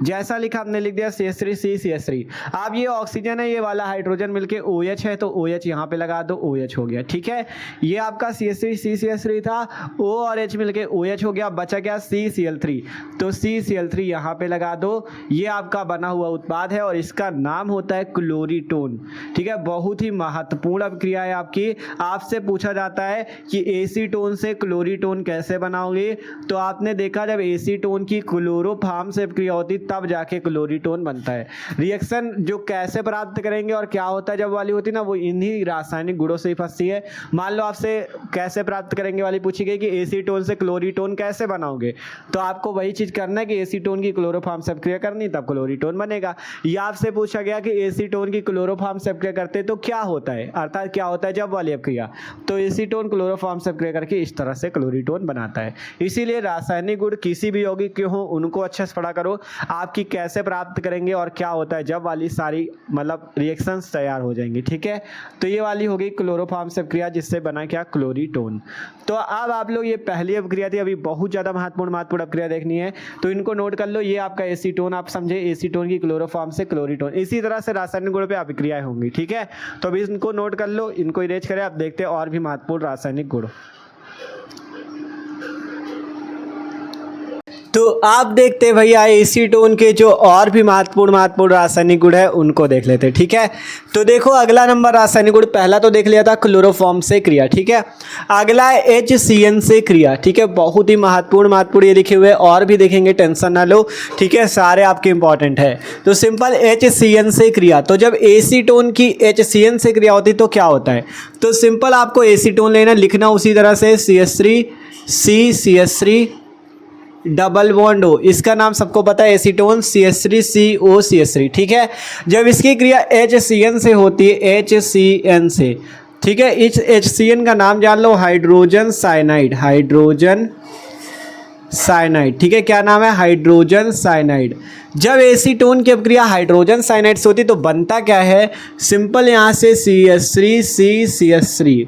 जैसा लिखा हमने लिख दिया CH3CCH3। अब ये ऑक्सीजन है, ये वाला हाइड्रोजन मिलके OH है तो OH यहाँ पे लगा दो, OH हो गया, ठीक है। ये आपका CH3CCH3 था, O और H मिलके OH हो गया, बचा क्या CCl3, तो CCl3 यहाँ पे लगा दो। ये आपका बना हुआ उत्पाद है और इसका नाम होता है क्लोरीटोन, ठीक है। बहुत ही महत्वपूर्ण अभिक्रिया है आपकी। आपसे पूछा जाता है कि एसीटोन से क्लोरीटोन कैसे बनाओगे, तो आपने देखा जब एसीटोन की क्लोरोफॉर्म से अभिक्रिया होती तब जाके क्लोरीटोन बनता है। रिएक्शन जो कैसे प्राप्त करेंगे और क्या होता है जब वाली होती है ना, वो इन्हीं रासायनिक गुणों से ही फंसती है। मान लो आपसे कैसे प्राप्त करेंगे वाली पूछी गई कि एसीटोन से क्लोरीटोन कैसे बनाओगे, तो आपको वही चीज करना है कि एसीटोन की क्लोरोफॉर्म से अभिक्रिया करनी, तब क्लोरीटोन बनेगा। या आपसे पूछा गया कि एसीटोन की क्लोरोफॉर्म से अभिक्रिया करते तो क्या होता है, अर्थात क्या होता है जब वाली अभिक्रिया, तो एसीटोन क्लोरोफॉर्म से अभिक्रिया करके इस तरह से क्लोरीटोन बनाता है। इसीलिए रासायनिक गुण किसी भी यौगिक के हो उनको अच्छे से पढ़ा करो, आपकी कैसे प्राप्त करेंगे और क्या होता है जब वाली सारी मतलब रिएक्शंस तैयार हो जाएंगी, ठीक है। तो ये वाली होगी क्लोरोफॉर्म से अभिक्रिया जिससे बना क्या, क्लोरीटोन। तो अब आप लोग ये पहली अभिक्रिया थी, अभी बहुत ज्यादा महत्वपूर्ण अभिक्रिया देखनी है तो इनको नोट कर लो। ये आपका एसीटोन, आप समझे एसीटोन की क्लोरोफॉर्म से क्लोरीटोन। इसी तरह से रासायनिक गुण पे अभिक्रियाएं होंगी, ठीक है। तो अभी इनको नोट कर लो, इनको इरेज करें। आप देखते हैं और भी महत्वपूर्ण रासायनिक गुण। तो आप देखते हैं भैया एसीटोन के जो और भी महत्वपूर्ण रासायनिक गुण है उनको देख लेते हैं, ठीक है। तो देखो अगला नंबर रासायनिक गुण, पहला तो देख लिया था क्लोरोफॉर्म से क्रिया, ठीक है। अगला है HCN से क्रिया, ठीक है। बहुत ही महत्वपूर्ण ये लिखे हुए, और भी देखेंगे, टेंशन ना लो, ठीक है, सारे आपके इंपॉर्टेंट है। तो सिंपल HCN से क्रिया, तो जब एसीटोन की HCN से क्रिया होती तो क्या होता है, तो सिंपल आपको एसीटोन लेना, लिखना उसी तरह से CH3CCH3 डबल बॉन्ड O, इसका नाम सबको पता है एसीटोन, CH3COCH3, ठीक है। जब इसकी क्रिया HCN से होती है, HCN से, ठीक है, इस HCN का नाम जान लो, हाइड्रोजन साइनाइड, हाइड्रोजन साइनाइड, ठीक है, क्या नाम है, हाइड्रोजन साइनाइड। जब एसीटोन की अपक्रिया हाइड्रोजन साइनाइड से होती तो बनता क्या है, सिंपल यहाँ से CH3CCH3,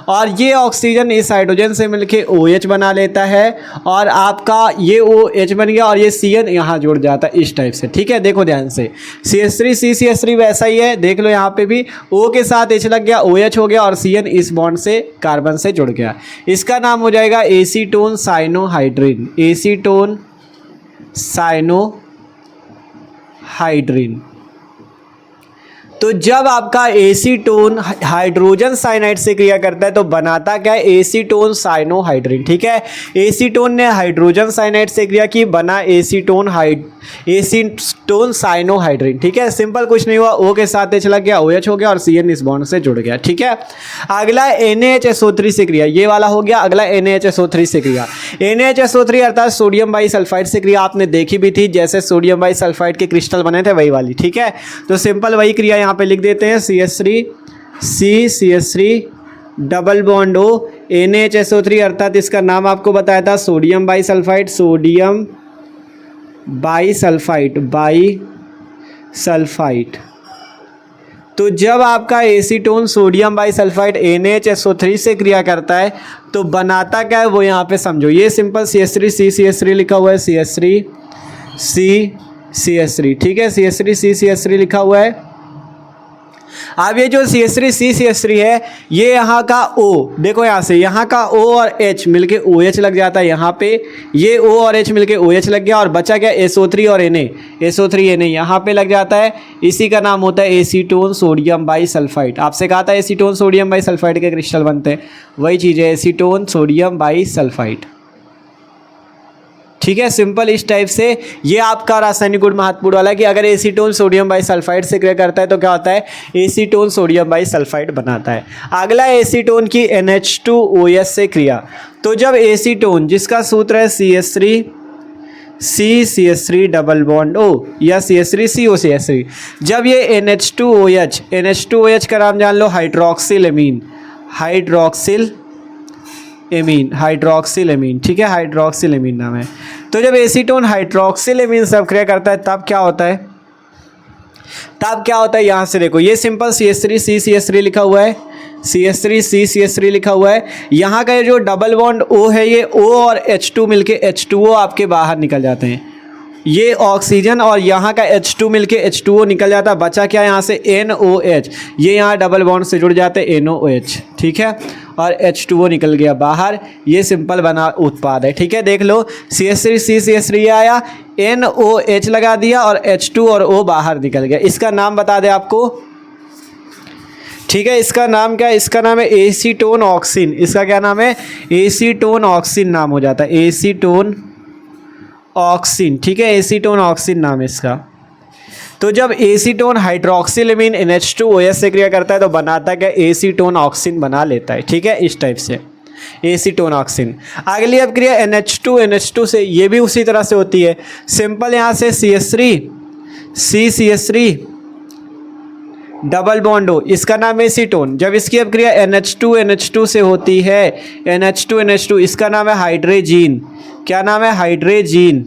और ये ऑक्सीजन इस हाइड्रोजन से मिलके OH बना लेता है, और आपका ये OH बन गया और ये CN यहाँ जुड़ जाता है इस टाइप से, ठीक है। देखो ध्यान से, CH3CCH3 वैसा ही है, देख लो यहाँ पे भी O के साथ H लग गया, OH हो गया, और CN इस बॉन्ड से कार्बन से जुड़ गया। इसका नाम हो जाएगा एसीटोन साइनोहाइड्रिन, एसीटोन साइनोहाइड्रिन। तो जब आपका एसीटोन हाइड्रोजन साइनाइड से क्रिया करता है तो बनाता क्या है, एसीटोन साइनोहाइड्रिन, ठीक है। एसीटोन ने हाइड्रोजन साइनाइड से क्रिया की, बना एसीटोन साइनोहाइड्रिन, ठीक है। सिंपल, कुछ नहीं हुआ, O के साथ H लग गया, OH हो गया, और CN इस बॉन्ड से जुड़ गया, ठीक है। अगला NaHSO3 से क्रिया, ये वाला हो गया। अगला NaHSO3 से क्रिया, NaHSO3 अर्थात सोडियम बाईसल्फाइड से क्रिया आपने देखी भी थी, जैसे सोडियम बाईसल्फाइड के क्रिस्टल बने थे वही वाली, ठीक है। तो सिंपल वही क्रिया यहाँ पे लिख देते हैं, CH3 double bond O, NaHSO3 अर्थात इसका नाम आपको बताया था सोडियम बाईसल्फाइड, सोडियम बाईसल्फाइड। तो जब आपका एसीटोन सोडियम बाईसल्फाइड NaHSO3 से क्रिया करता है तो बनाता क्या है वो यहाँ पे समझो। ये सिंपल CH3CCH3 लिखा हुआ है, CH3CCH3, ठीक है, CH3CCH3 लिखा हुआ है। अब ये जो CH3CCH3 है, ये यहाँ का O, देखो यहाँ से, यहाँ का O और H मिलके OH लग जाता है यहाँ पे, ये O और H मिलके OH लग गया, और बचा क्या, SO3 और Na, SO3 Na यहाँ पे लग जाता है। इसी का नाम होता है एसीटोन सोडियम बाईसल्फाइड। आपसे कहा था एसीटोन सोडियम बाईसल्फाइड के क्रिस्टल बनते हैं, वही चीज़ है, एसीटोन सोडियम बाईसल्फाइड, ठीक है। सिंपल इस टाइप से ये आपका रासायनिक गुण महत्वपूर्ण वाला है कि अगर एसीटोन सोडियम बाईसल्फाइड से क्रिया करता है तो क्या होता है, एसीटोन सोडियम बाईसल्फाइड बनाता है। अगला एसीटोन की NH2OH से क्रिया, तो जब एसीटोन जिसका सूत्र है CH3 डबल बॉन्ड O या CH3COCH3, जब ये NH2OH का नाम जान लो, हाइड्रोक्सिल एमीन, हाइड्रोक्सिल एमीन, ठीक है, हाइड्रोक्सिल एमीन नाम है। तो जब एसीटोन हाइड्रोक्सिल एमीन से क्रिया करता है तब क्या होता है, यहाँ से देखो, ये सिंपल CH3CCH3 लिखा हुआ है, CH3CCH3 लिखा हुआ है। यहाँ का ये जो डबल बॉन्ड O है, ये O और H2 मिलके H2O आपके बाहर निकल जाते हैं, ये ऑक्सीजन और यहाँ का H2 मिलके H2O निकल जाता है, बचा क्या यहाँ से NOH, ये यहाँ डबल बॉन्ड से जुड़ जाते हैं NOH, ठीक है, और H2O निकल गया बाहर। ये सिंपल बना उत्पाद है, ठीक है। देख लो, CH3CCH3 आया, NOH लगा दिया और H2 और O बाहर निकल गया। इसका नाम बता दे आपको, ठीक है, इसका नाम क्या है, इसका नाम है एसीटोन ऑक्सिन। इसका क्या नाम है, एसीटोन ऑक्सिन नाम हो जाता है, एसीटोन ऑक्सिन, ठीक है, एसीटोन ऑक्सिन नाम है इसका। तो जब एसीटोन हाइड्रोक्सिल एमीन NH2OH से क्रिया करता है तो बनाता क्या, एसीटोन ऑक्सिन बना लेता है, ठीक है, इस टाइप से एसीटोन ऑक्सिन। अगली अब क्रिया NH2 से, ये भी उसी तरह से होती है, सिंपल यहाँ से CH3 डबल बॉन्ड O, इसका नाम है एसीटोन। जब इसकी अब क्रिया NH2 से होती है, NH2 इसका नाम है हाइड्रेजीन, क्या नाम है, हाइड्रेजीन।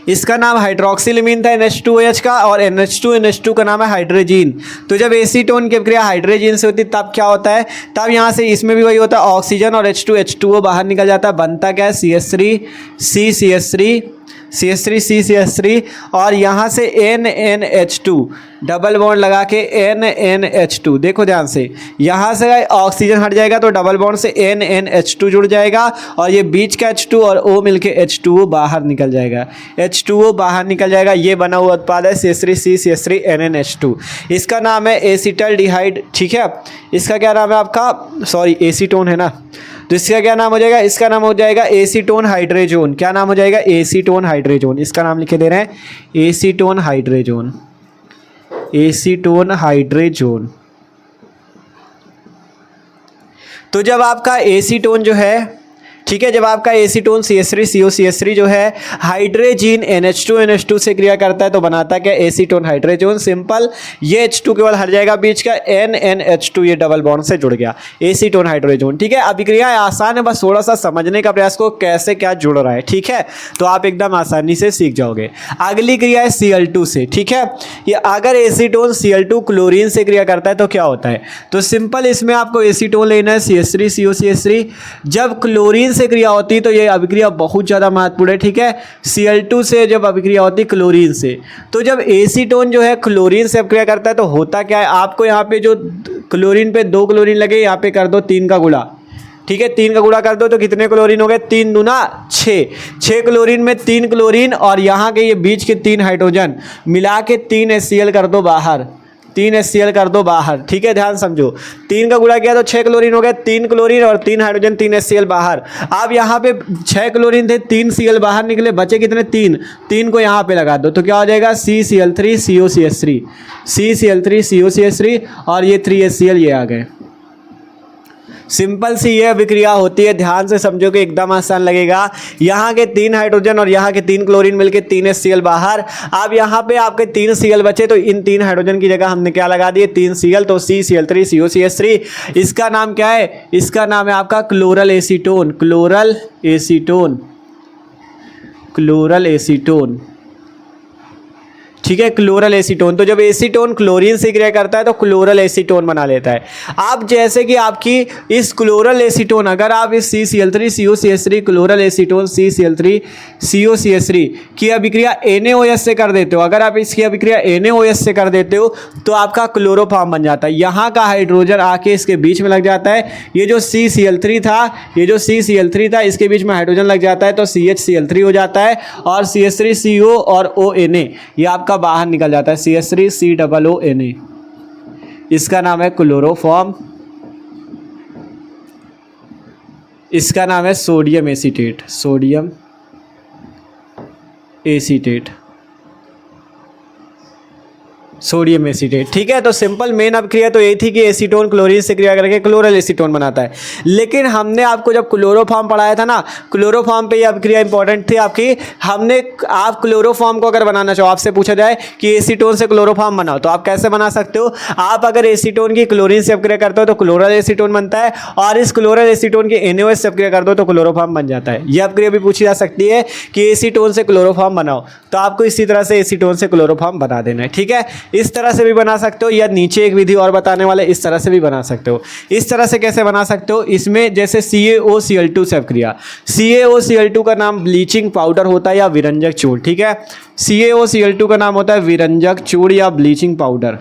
इसका नाम हाइड्रोक्सिल एमीन था NH2OH का, और NH2 का नाम है हाइड्रेजीन। तो जब एसीटोन की अपक्रिया हाइड्रेजीन से होती है तब क्या होता है, तब यहाँ से इसमें भी वही होता है, ऑक्सीजन और H2O बाहर निकल जाता है, बनता क्या है, CH3CCH3 और यहाँ से NNH2 डबल बॉन्ड लगा के NNH2, देखो ध्यान से, यहाँ से ऑक्सीजन हट जाएगा तो डबल बॉन्ड से NNH2 जुड़ जाएगा, और ये बीच का H2 और O मिलके H2O बाहर निकल जाएगा, ये बना हुआ उत्पाद है CH3 NNH2। इसका नाम है एसिटल्डिहाइड, ठीक है। इसका क्या नाम है आपका, सॉरी एसीटोन है ना, तो इसका क्या नाम हो जाएगा, इसका नाम हो जाएगा एसीटोन हाइड्रेजोन। क्या नाम हो जाएगा, एसीटोन हाइड्रेजोन। इसका नाम लिखे दे रहे हैं एसीटोन हाइड्रेजोन। तो जब आपका एसीटोन जो है ठीक है। जब आपका एसीटोन CH3COCH3 जो है हाइड्रोजन NH2NH2 से क्रिया करता है तो बनाता क्या, एसीटोन हाइड्रोजन। सिंपल, ये H2 केवल हट जाएगा बीच का, NNH2 ये डबल बॉन्ड से जुड़ गया, एसीटोन हाइड्रोजन। ठीक है, अभिक्रिया आसान है, बस थोड़ा सा समझने का प्रयास को कैसे क्या जुड़ रहा है। ठीक है, तो आप एकदम आसानी से सीख जाओगे। अगली क्रिया है Cl2 से। ठीक है, ये अगर एसीटोन Cl2 क्लोरीन से क्रिया करता है तो क्या होता है, तो सिंपल इसमें आपको एसीटोन लेना है CH3COCH3। जब क्लोरीन से क्रिया होती है तो ये अभिक्रिया बहुत ज़्यादा महत्वपूर्ण है। ठीक है, Cl2 से जब अभिक्रिया होती है क्लोरीन से, तो जब एसीटोन जो है क्लोरीन से क्रिया करता है तो होता क्या है, आपको यहाँ पे जो क्लोरीन पे 2 क्लोरीन लगे, यहाँ पे कर दो 3 का गुणा। ठीक है, 3 का गुणा कर दो तो कितने क्लोरीन हो गए, 3 दूना 6 क्लोरीन में 3 क्लोरीन और यहाँ के ये बीच के 3 हाइड्रोजन मिला के 3 HCl कर दो बाहर, 3 HCl कर दो बाहर। ठीक है, ध्यान समझो, 3 का गुणा किया तो 6 क्लोरीन हो गए, 3 क्लोरीन और 3 हाइड्रोजन, 3 HCl बाहर। अब यहाँ पे 6 क्लोरीन थे, 3 Cl बाहर निकले, बचे कितने, 3 को यहाँ पे लगा दो तो क्या हो जाएगा, CCl3COCH3, CCl3COCH3 और ये 3 HCl ये आ गए। सिंपल सी ये अभिक्रिया होती है, ध्यान से समझोगे एकदम आसान लगेगा। यहाँ के 3 हाइड्रोजन और यहाँ के 3 क्लोरीन मिलके 3 HCl बाहर। अब यहाँ पे आपके 3 Cl बचे तो इन 3 हाइड्रोजन की जगह हमने क्या लगा दिए, 3 Cl, तो CCl3COCH3। इसका नाम क्या है, इसका नाम है आपका chloral acetone, chloral acetone, chloral acetone. ठीक है, क्लोरल एसीटोन। तो जब एसीटोन क्लोरीन से क्रिया करता है तो क्लोरल एसीटोन बना लेता है। आप जैसे कि आपकी इस क्लोरल एसीटोन, अगर आप इस CCl3COCH3 क्लोरल एसीटोन CCl3COCH3 की अभिक्रिया NaOH से कर देते हो, अगर आप इसकी अभिक्रिया NaOH से कर देते हो तो आपका क्लोरोफॉर्म बन जाता है। यहाँ का हाइड्रोजन आके इसके बीच में लग जाता है, ये जो CCl3 था, ये जो CCl3 था इसके बीच में हाइड्रोजन लग जाता है तो CHCl3 हो जाता है और CH3CO और ONA ये आपका बाहर निकल जाता है, CH3COONA। इसका नाम है क्लोरोफॉर्म, इसका नाम है sodium acetate, sodium acetate, sodium acetate. ठीक है, तो सिंपल मेन अभिक्रिया तो यही थी कि एसीटोन क्लोरीन से क्रिया करके क्लोरल एसीटोन बनाता है। लेकिन हमने आपको जब क्लोरोफॉर्म पढ़ाया था ना, क्लोरोफॉर्म पे ये अभिक्रिया इंपॉर्टेंट थी आपकी। हमने, आप क्लोरोफॉर्म को अगर बनाना चाहो, आपसे पूछा जाए कि एसीटोन से क्लोरोफॉर्म बनाओ तो आप कैसे बना सकते हो। आप अगर एसीटोन की क्लोरीन से अभिक्रिया करते हो तो क्लोरल एसीटोन बनता है और इस क्लोरल एसीटोन की NaOH से अभिक्रिया कर दो तो क्लोरोफॉर्म बन जाता है। यह अभिक्रिया भी पूछी जा सकती है कि एसीटोन से क्लोरोफॉर्म बनाओ, तो आपको इसी तरह से एसीटोन से क्लोरोफॉर्म बना देना है। ठीक है, इस तरह से भी बना सकते हो या नीचे एक विधि और बताने वाले, इस तरह से भी बना सकते हो। इस तरह से कैसे बना सकते हो, इसमें जैसे CaOCl2 से अभिक्रिया, CaOCl2 का नाम ब्लीचिंग पाउडर होता है या विरंजक चूर्ण। ठीक है, CaOCl2 का नाम होता है विरंजक चूर्ण या ब्लीचिंग पाउडर।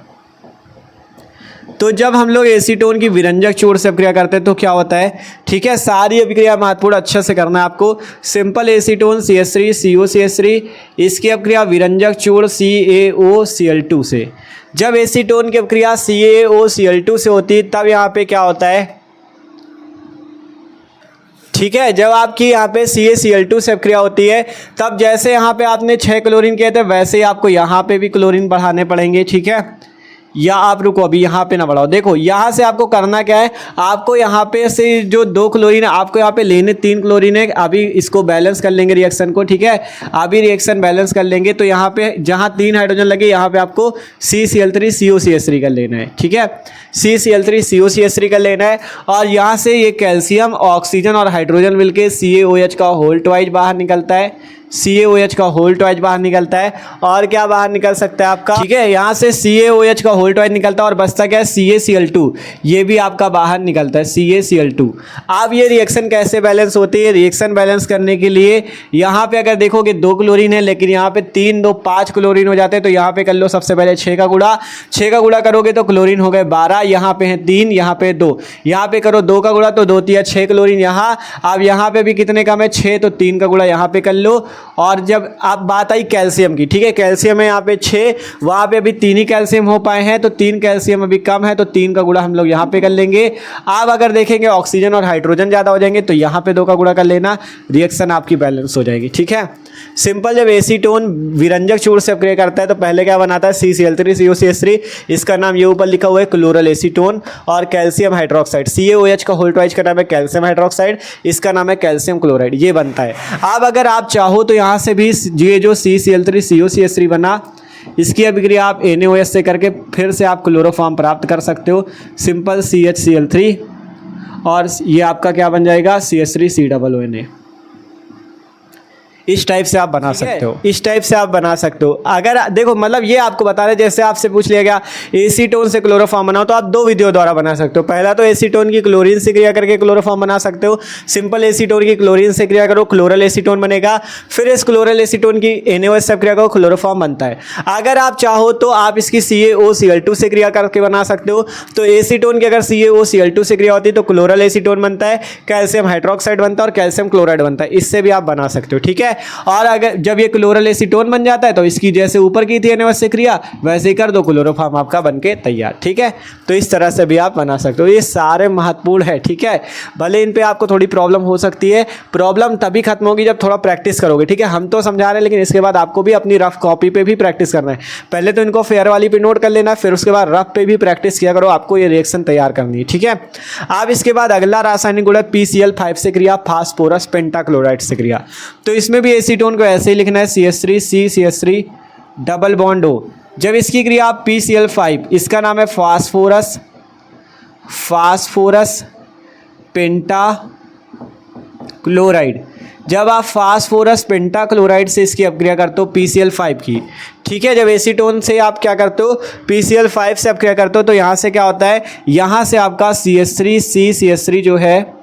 तो जब हम लोग एसीटोन की विरंजक चूर्ण से अभिक्रिया करते हैं तो क्या होता है, ठीक है, सारी अभिक्रिया महत्वपूर्ण अच्छे से करना है आपको। सिंपल एसीटोन CH3COCH3, इसकी अभिक्रिया विरंजक चूर्ण CaOCl2 से। जब एसीटोन की अभिक्रिया CaOCl2 से होती है तब यहाँ पे क्या होता है, ठीक है, जब आपकी यहाँ पे CaCl2 से अभिक्रिया होती है तब जैसे यहाँ पे आपने 6 क्लोरीन किए थे वैसे ही आपको यहाँ पे भी क्लोरीन बढ़ाने पड़ेंगे। ठीक है, या आप रुको, अभी यहाँ पे ना बढ़ाओ। देखो यहाँ से आपको करना क्या है, आपको यहाँ पे से जो 2 क्लोरीन है आपको यहाँ पे लेने 3 क्लोरीन है। अभी इसको बैलेंस कर लेंगे रिएक्शन को। ठीक है, अभी रिएक्शन बैलेंस कर लेंगे तो यहाँ पे जहाँ 3 हाइड्रोजन लगे यहाँ पे आपको CCl3COCH3 कर लेना है। ठीक है, CCl3COCH3 कर लेना है और यहाँ से ये कैल्शियम, ऑक्सीजन और हाइड्रोजन मिलके CaOH का होल ट्वाइस बाहर निकलता है, CaOH का होल ट्वाइस बाहर निकलता है। और क्या बाहर निकल सकता है आपका, ठीक है, यहाँ से CaOH का होल ट्वाइस निकलता है और बचता क्या है, CaCl2, ये भी आपका बाहर निकलता है, CaCl2। अब ये रिएक्शन कैसे बैलेंस होती है, रिएक्शन बैलेंस करने के लिए यहाँ पे अगर देखोगे 2 क्लोरीन है लेकिन यहाँ पे 3 2 5 क्लोरीन हो जाते हैं तो यहाँ पे कर लो सबसे पहले 6 का गुणा। 6 का गुणा करोगे तो क्लोरीन हो गए 12, यहाँ पे है 3, यहाँ पे 2, यहाँ पे करो 2 का गुणा तो 2 3 6 क्लोरीन यहाँ। अब यहाँ पे भी कितने कम है, 6, तो 3 का गुणा यहाँ पे कर लो। और जब आप बात आई कैल्शियम की, ठीक है, कैल्शियम है यहाँ पे 6, वहाँ पे अभी 3 ही कैल्शियम हो पाए हैं तो 3 कैल्शियम अभी कम है तो 3 का गुणा हम लोग यहाँ पे कर लेंगे। अब अगर देखेंगे ऑक्सीजन और हाइड्रोजन ज़्यादा हो जाएंगे तो यहाँ पे 2 का गुणा कर लेना, रिएक्शन आपकी बैलेंस हो जाएगी। ठीक है, सिंपल जब एसीटोन विरंजक चूर्ण से अपक्रिया करता है तो पहले क्या बनाता है CCl3COCH3, इसका नाम ये ऊपर लिखा हुआ है क्लोरल एसीटोन, और कैल्शियम हाइड्रोक्साइड CaOH का होल ट्वाइस का नाम है कैल्शियम हाइड्रोक्साइड, इसका नाम है कैल्शियम क्लोराइड, ये बनता है। अब अगर आप चाहो तो यहाँ से भी ये जो CCl3COCH3 बना, इसकी अभिक्रिया आप NaOH से करके फिर से आप क्लोरोफॉर्म प्राप्त कर सकते हो, सिंपल CHCl3, और ये आपका क्या बन जाएगा CH3COONA। इस टाइप से आप बना सकते हो, इस टाइप से आप बना सकते हो। अगर देखो मतलब ये आपको बता रहे, जैसे आपसे पूछ लिया गया एसीटोन से क्लोरोफॉर्म बनाओ, तो आप दो विधियों द्वारा बना सकते हो। पहला तो एसीटोन की क्लोरीन से क्रिया करके क्लोरोफॉर्म बना सकते हो, सिंपल एसीटोन की क्लोरीन से क्रिया करो, क्लोरल एसीटोन बनेगा, फिर इस क्लोरल एसीटोन की NaOH से क्रिया करो, क्लोरोफॉर्म बनता है। अगर आप चाहो तो आप इसकी CaOCl2 से क्रिया करके बना सकते हो। तो एसीटोन की अगर CaOCl2 से क्रिया होती है तो क्लोरल एसीटोन बनता है, कैल्शियम हाइड्रोक्साइड बनता है और कैल्शियम क्लोराइड बनता है, इससे भी आप बना सकते हो, ठीक है। और अगर जब ये क्लोरल एसीटोन बन जाता है तो इसकी जैसे ऊपर की थी NaOH से क्रिया वैसे ही कर दो, क्लोरोफॉर्म आपका बनके तैयार, ठीक है। तो इस तरह से भी आप बना सकते हो। ये सारे महत्वपूर्ण है, ठीक है। भले इन पे आपको थोड़ी प्रॉब्लम हो सकती है, प्रॉब्लम तभी खत्म होगी जब थोड़ा प्रैक्टिस करोगे, ठीक है। हम तो समझा रहे हैं लेकिन इसके बाद आपको भी अपनी रफ कॉपी पे भी प्रैक्टिस करना है। पहले तो इनको फेयर वाली पे नोट कर लेना, फिर उसके बाद रफ पे भी प्रैक्टिस किया करो, आपको ये रिएक्शन तैयार करनी है, ठीक है। अब इसके बाद अगला रासायनिक गुण है PCl5 से क्रिया फास्फोरस पेंटाक्लोराइड से क्रिया। तो इसमें भी एसीटोन को ऐसे ही लिखना है CH3CCH3 डबल बॉन्ड O। जब इसकी क्रिया PCl5, इसका नाम है फास्फोरस पेंटाक्लोराइड। जब आप फास्फोरस पेंटाक्लोराइड से इसकी अपक्रिया करते हो PCl5 की, ठीक है। जब एसीटोन से आप क्या करते हो PCl5 से अपक्रिया करते हो तो यहाँ से क्या होता है, यहाँ से आपका CH3CCH3 जो है,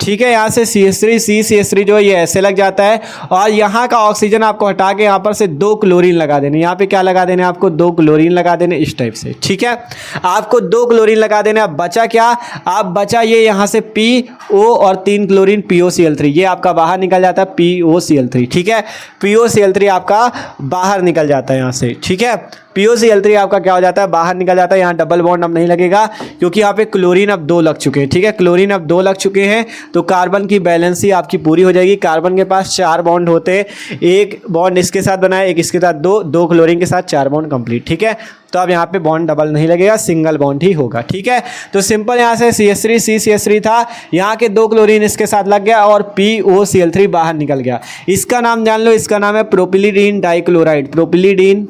ठीक है, यहाँ से CH3CCH3 जो है ये ऐसे लग जाता है, और यहाँ का ऑक्सीजन आपको हटा के यहाँ पर से 2 क्लोरीन लगा देने। यहाँ पे क्या लगा देने, आपको 2 क्लोरीन लगा देने, इस टाइप से, ठीक है। आपको 2 क्लोरीन लगा देने। अब बचा क्या, आप बचा ये यहाँ से PO और 3 क्लोरीन POCl3, ये आपका बाहर निकल जाता है POCl3, ठीक है। POCl3 आपका बाहर निकल जाता है यहाँ से, ठीक है। POCl3 आपका क्या हो जाता है, बाहर निकल जाता है। यहाँ डबल बॉन्ड अब नहीं लगेगा क्योंकि यहाँ पे क्लोरीन अब 2 लग चुके हैं, ठीक है। क्लोरीन अब 2 लग चुके हैं तो कार्बन की बैलेंसी आपकी पूरी हो जाएगी। कार्बन के पास 4 बॉन्ड होते हैं, एक बॉन्ड इसके साथ बनाए, एक इसके साथ, 2 क्लोरीन के साथ 4 बॉन्ड कंप्लीट, ठीक है। तो अब यहाँ पे बॉन्ड डबल नहीं लगेगा, सिंगल बॉन्ड ही होगा, ठीक है। तो सिंपल यहाँ से CH3CCH3 था, यहाँ के 2 क्लोरीन इसके साथ लग गया और POCl3 बाहर निकल गया। इसका नाम जान लो, इसका नाम है प्रोपिलीडीन डाइक्लोराइड, प्रोपिलीडीन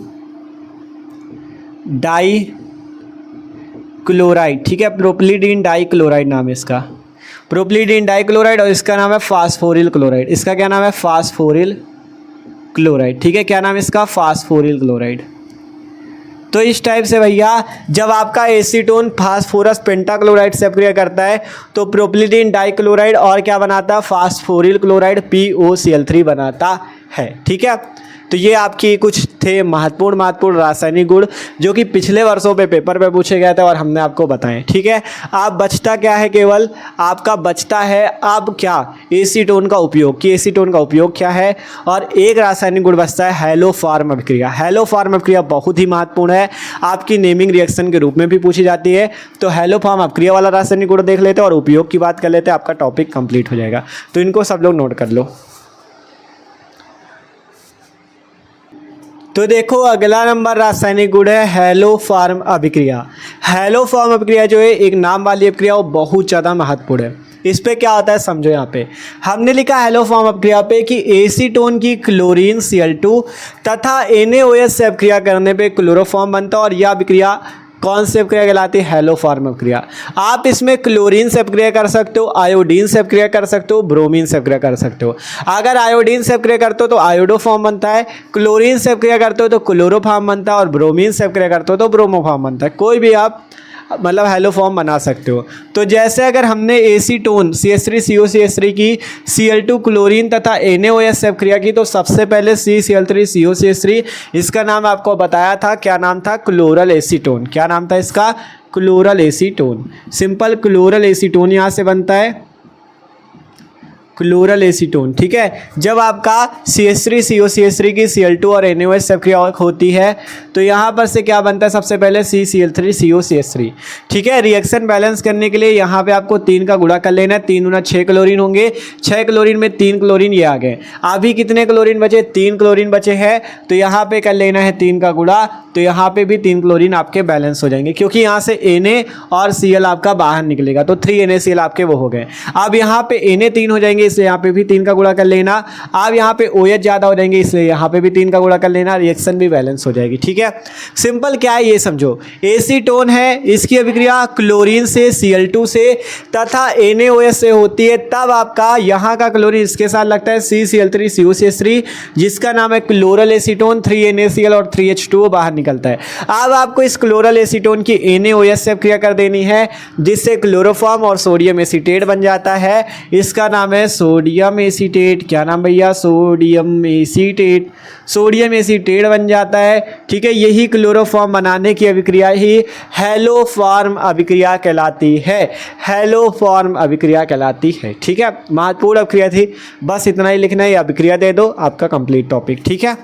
डाइक्लोराइड, ठीक है। प्रोपिलीडीन डाइक्लोराइड नाम है इसका, प्रोपिलीडीन डाइक्लोराइड, और इसका नाम है फास्फोरिल क्लोराइड। इसका क्या नाम है, फास्फोरिल क्लोराइड, ठीक है। क्या नाम है इसका, फास्फोरिल क्लोराइड। तो इस टाइप से भैया जब आपका एसीटोन फास्फोरस पेंटाक्लोराइड से अपक्रिया करता है तो प्रोपिलीडीन डाइक्लोराइड और क्या बनाता है, फास्फोरिल क्लोराइड POCl3 बनाता है, ठीक है। तो ये आपकी कुछ थे महत्वपूर्ण रासायनिक गुण जो कि पिछले वर्षों पे पेपर पे पूछे गए थे और हमने आपको बताएं, ठीक है। आप बचता क्या है, केवल आपका बचता है अब क्या, एसीटोन का उपयोग, कि एसीटोन का उपयोग क्या है, और एक रासायनिक गुण बचता है हैलोफॉर्म अभिक्रिया। हैलोफॉर्म अभिक्रिया बहुत ही महत्वपूर्ण है, आपकी नेमिंग रिएक्शन के रूप में भी पूछी जाती है। तो हैलोफॉर्म अभिक्रिया वाला रासायनिक गुण देख लेते हैं और उपयोग की बात कर लेते हैं, आपका टॉपिक कंप्लीट हो जाएगा। तो इनको सब लोग नोट कर लो। तो देखो अगला नंबर रासायनिक गुण है हैलोफॉर्म अभिक्रिया। हैलोफॉर्म अभिक्रिया जो है एक नाम वाली अभिक्रिया, वो बहुत ज़्यादा महत्वपूर्ण है। इस पे क्या होता है समझो। यहाँ पे हमने लिखा हैलोफॉर्म अभिक्रिया पे कि एसीटोन की क्लोरीन Cl2 तथा NaOH से अभिक्रिया करने पे क्लोरोफॉर्म बनता है, और यह अभिक्रिया कौन से अपक्रिया कहलाती है, हैलोफॉर्म अपक्रिया। आप इसमें क्लोरीन से अपक्रिया कर सकते हो, आयोडीन से अपक्रिया कर सकते हो, ब्रोमीन से अपक्रिया कर सकते हो। अगर आयोडीन से अपक्रिया करते हो तो आयोडोफॉर्म बनता है, क्लोरीन से अपक्रिया करते हो तो क्लोरोफॉर्म बनता है, और ब्रोमीन से अपक्रिया करते हो तो ब्रोमोफॉर्म बनता है। कोई भी आप मतलब हैलोफॉर्म बना सकते हो। तो जैसे अगर हमने एसीटोन CH3COCH3 की Cl2 क्लोरीन तथा NaOH से अपक्रिया की तो सबसे पहले CCl3COCH3, इसका नाम आपको बताया था, क्या नाम था, क्लोरल एसीटोन। क्या नाम था इसका, chloral acetone. Simple chloral acetone यहाँ से बनता है, क्लोरल एसीटोन, ठीक है। जब आपका CH3 COCH3 की Cl2 और NaOH से क्रिया होती है तो यहाँ पर से क्या बनता है, सबसे पहले CCl3 COCH3, ठीक है। रिएक्शन बैलेंस करने के लिए यहाँ पे आपको 3 का गुणा कर लेना है, 3 गुना 6 क्लोरीन होंगे, 6 क्लोरीन में 3 क्लोरीन ये आ गए। अभी कितने क्लोरीन बचे, 3 क्लोरीन बचे हैं, तो यहाँ पे कर लेना है 3 का गुणा, तो यहाँ पे भी 3 क्लोरीन आपके बैलेंस हो जाएंगे, क्योंकि यहाँ से Na और Cl आपका बाहर निकलेगा, तो 3 NaCl आपके वो हो गए। अब यहाँ पे Na 3 हो जाएंगे, इसलिए यहाँ पे भी 3 का गुणा कर लेना। अब यहाँ पे OH ज़्यादा हो जाएंगे, इसलिए यहाँ पे भी 3 का गुणा कर लेना, रिएक्शन भी बैलेंस हो जाएगी, ठीक है। सिंपल क्या है ये समझो, एसीटोन है, इसकी अभिक्रिया क्लोरीन से Cl2 से तथा NaOH से होती है, तब आपका यहाँ का क्लोरीन इसके साथ लगता है CCl3 COCH3, जिसका नाम है क्लोरल एसीटोन, 3 NaCl और 3 H2O बाहर निकलता है। अब आपको इस क्लोरल एसीटोन की NaOH से क्रिया कर देनी है, जिससे क्लोरोफॉर्म और सोडियम एसीटेट बन जाता है। इसका नाम है सोडियम एसीटेट। क्या नाम भैया, सोडियम एसीटेट, सोडियम एसीटेट बन जाता है, ठीक है। यही क्लोरोफॉर्म बनाने की अभिक्रिया ही हेलोफॉर्म अभिक्रिया कहलाती है, हेलोफॉर्म अभिक्रिया कहलाती है, ठीक है। महत्वपूर्ण अभिक्रिया थी, बस इतना ही लिखना है, अभिक्रिया दे दो, आपका कंप्लीट टॉपिक, ठीक है।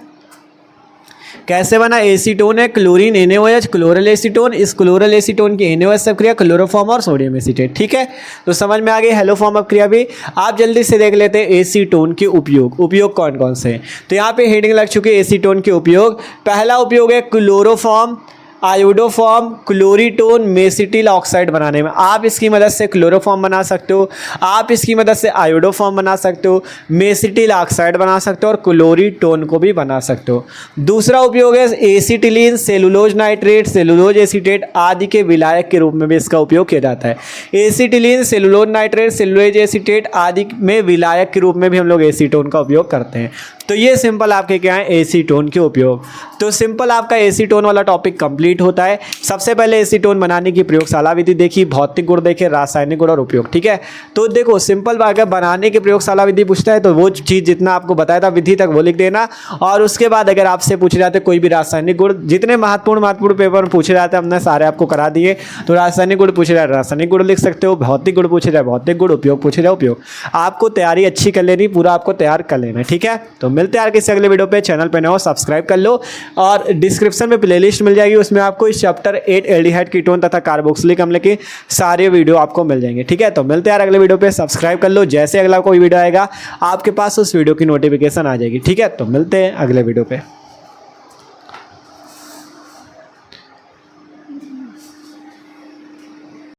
कैसे बना, एसीटोन है क्लोरीन NaOH क्लोरल एसीटोन, इस क्लोरल एसीटोन की NaOH से क्रिया क्लोरोफॉर्म और सोडियम एसीटेट, ठीक है। तो समझ में आ गई हेलोफॉर्म अभिक्रिया भी। आप जल्दी से देख लेते हैं एसीटोन के उपयोग कौन कौन से हैं। तो यहाँ पे हेडिंग लग चुकी है एसीटोन के उपयोग। पहला उपयोग है क्लोरोफॉर्म, आयोडोफॉर्म, क्लोरीटोन, मेसिटिल ऑक्साइड बनाने में। आप इसकी मदद से क्लोरोफॉर्म बना सकते हो, आप इसकी मदद से आयोडोफॉर्म बना सकते हो, मेसिटिल ऑक्साइड बना सकते हो और क्लोरीटोन को भी बना सकते हो। दूसरा उपयोग है acetylene, cellulose nitrate, cellulose acetate आदि के विलायक के रूप में भी इसका उपयोग किया जाता है। Acetylene, cellulose nitrate, cellulose acetate आदि में विलायक के रूप में भी हम लोग एसीटोन का उपयोग करते हैं। तो ये सिंपल आपके क्या है, एसीटोन के उपयोग। तो सिंपल आपका एसीटोन वाला टॉपिक कंप्लीट होता है। सबसे पहले एसीटोन बनाने की प्रयोगशाला विधि देखी, भौतिक गुण देखे, रासायनिक गुण और उपयोग, ठीक है। तो देखो सिंपल बात है, बनाने की प्रयोगशाला विधि पूछता है तो वो चीज़ जितना आपको बताया था विधि तक वो लिख देना, और उसके बाद अगर आपसे पूछे जाते कोई भी रासायनिक गुण, जितने महत्वपूर्ण पेपर में पूछे जाते हैं हमने सारे आपको करा दिए। तो रासायनिक गुण पूछे जाए रासायनिक गुण लिख सकते हो, भौतिक गुण पूछे जाए भौतिक गुण, उपयोग पूछे जाए उपयोग। आपको तैयारी अच्छी कर लेनी, पूरा आपको तैयार कर लेना, ठीक है। तो मिलते हैं किसी अगले वीडियो पे। चैनल पे नए हो सब्सक्राइब कर लो, और डिस्क्रिप्शन में प्लेलिस्ट मिल जाएगी, उसमें आपको इस चैप्टर 8 एल्डिहाइड कीटोन तथा कार्बोक्सिलिक अम्ल के सारे वीडियो आपको मिल जाएंगे, ठीक है। तो मिलते हैं अगले वीडियो पे, सब्सक्राइब कर लो, जैसे अगला कोई वीडियो आएगा आपके पास उस वीडियो की नोटिफिकेशन आ जाएगी, ठीक है। तो मिलते हैं अगले वीडियो पे।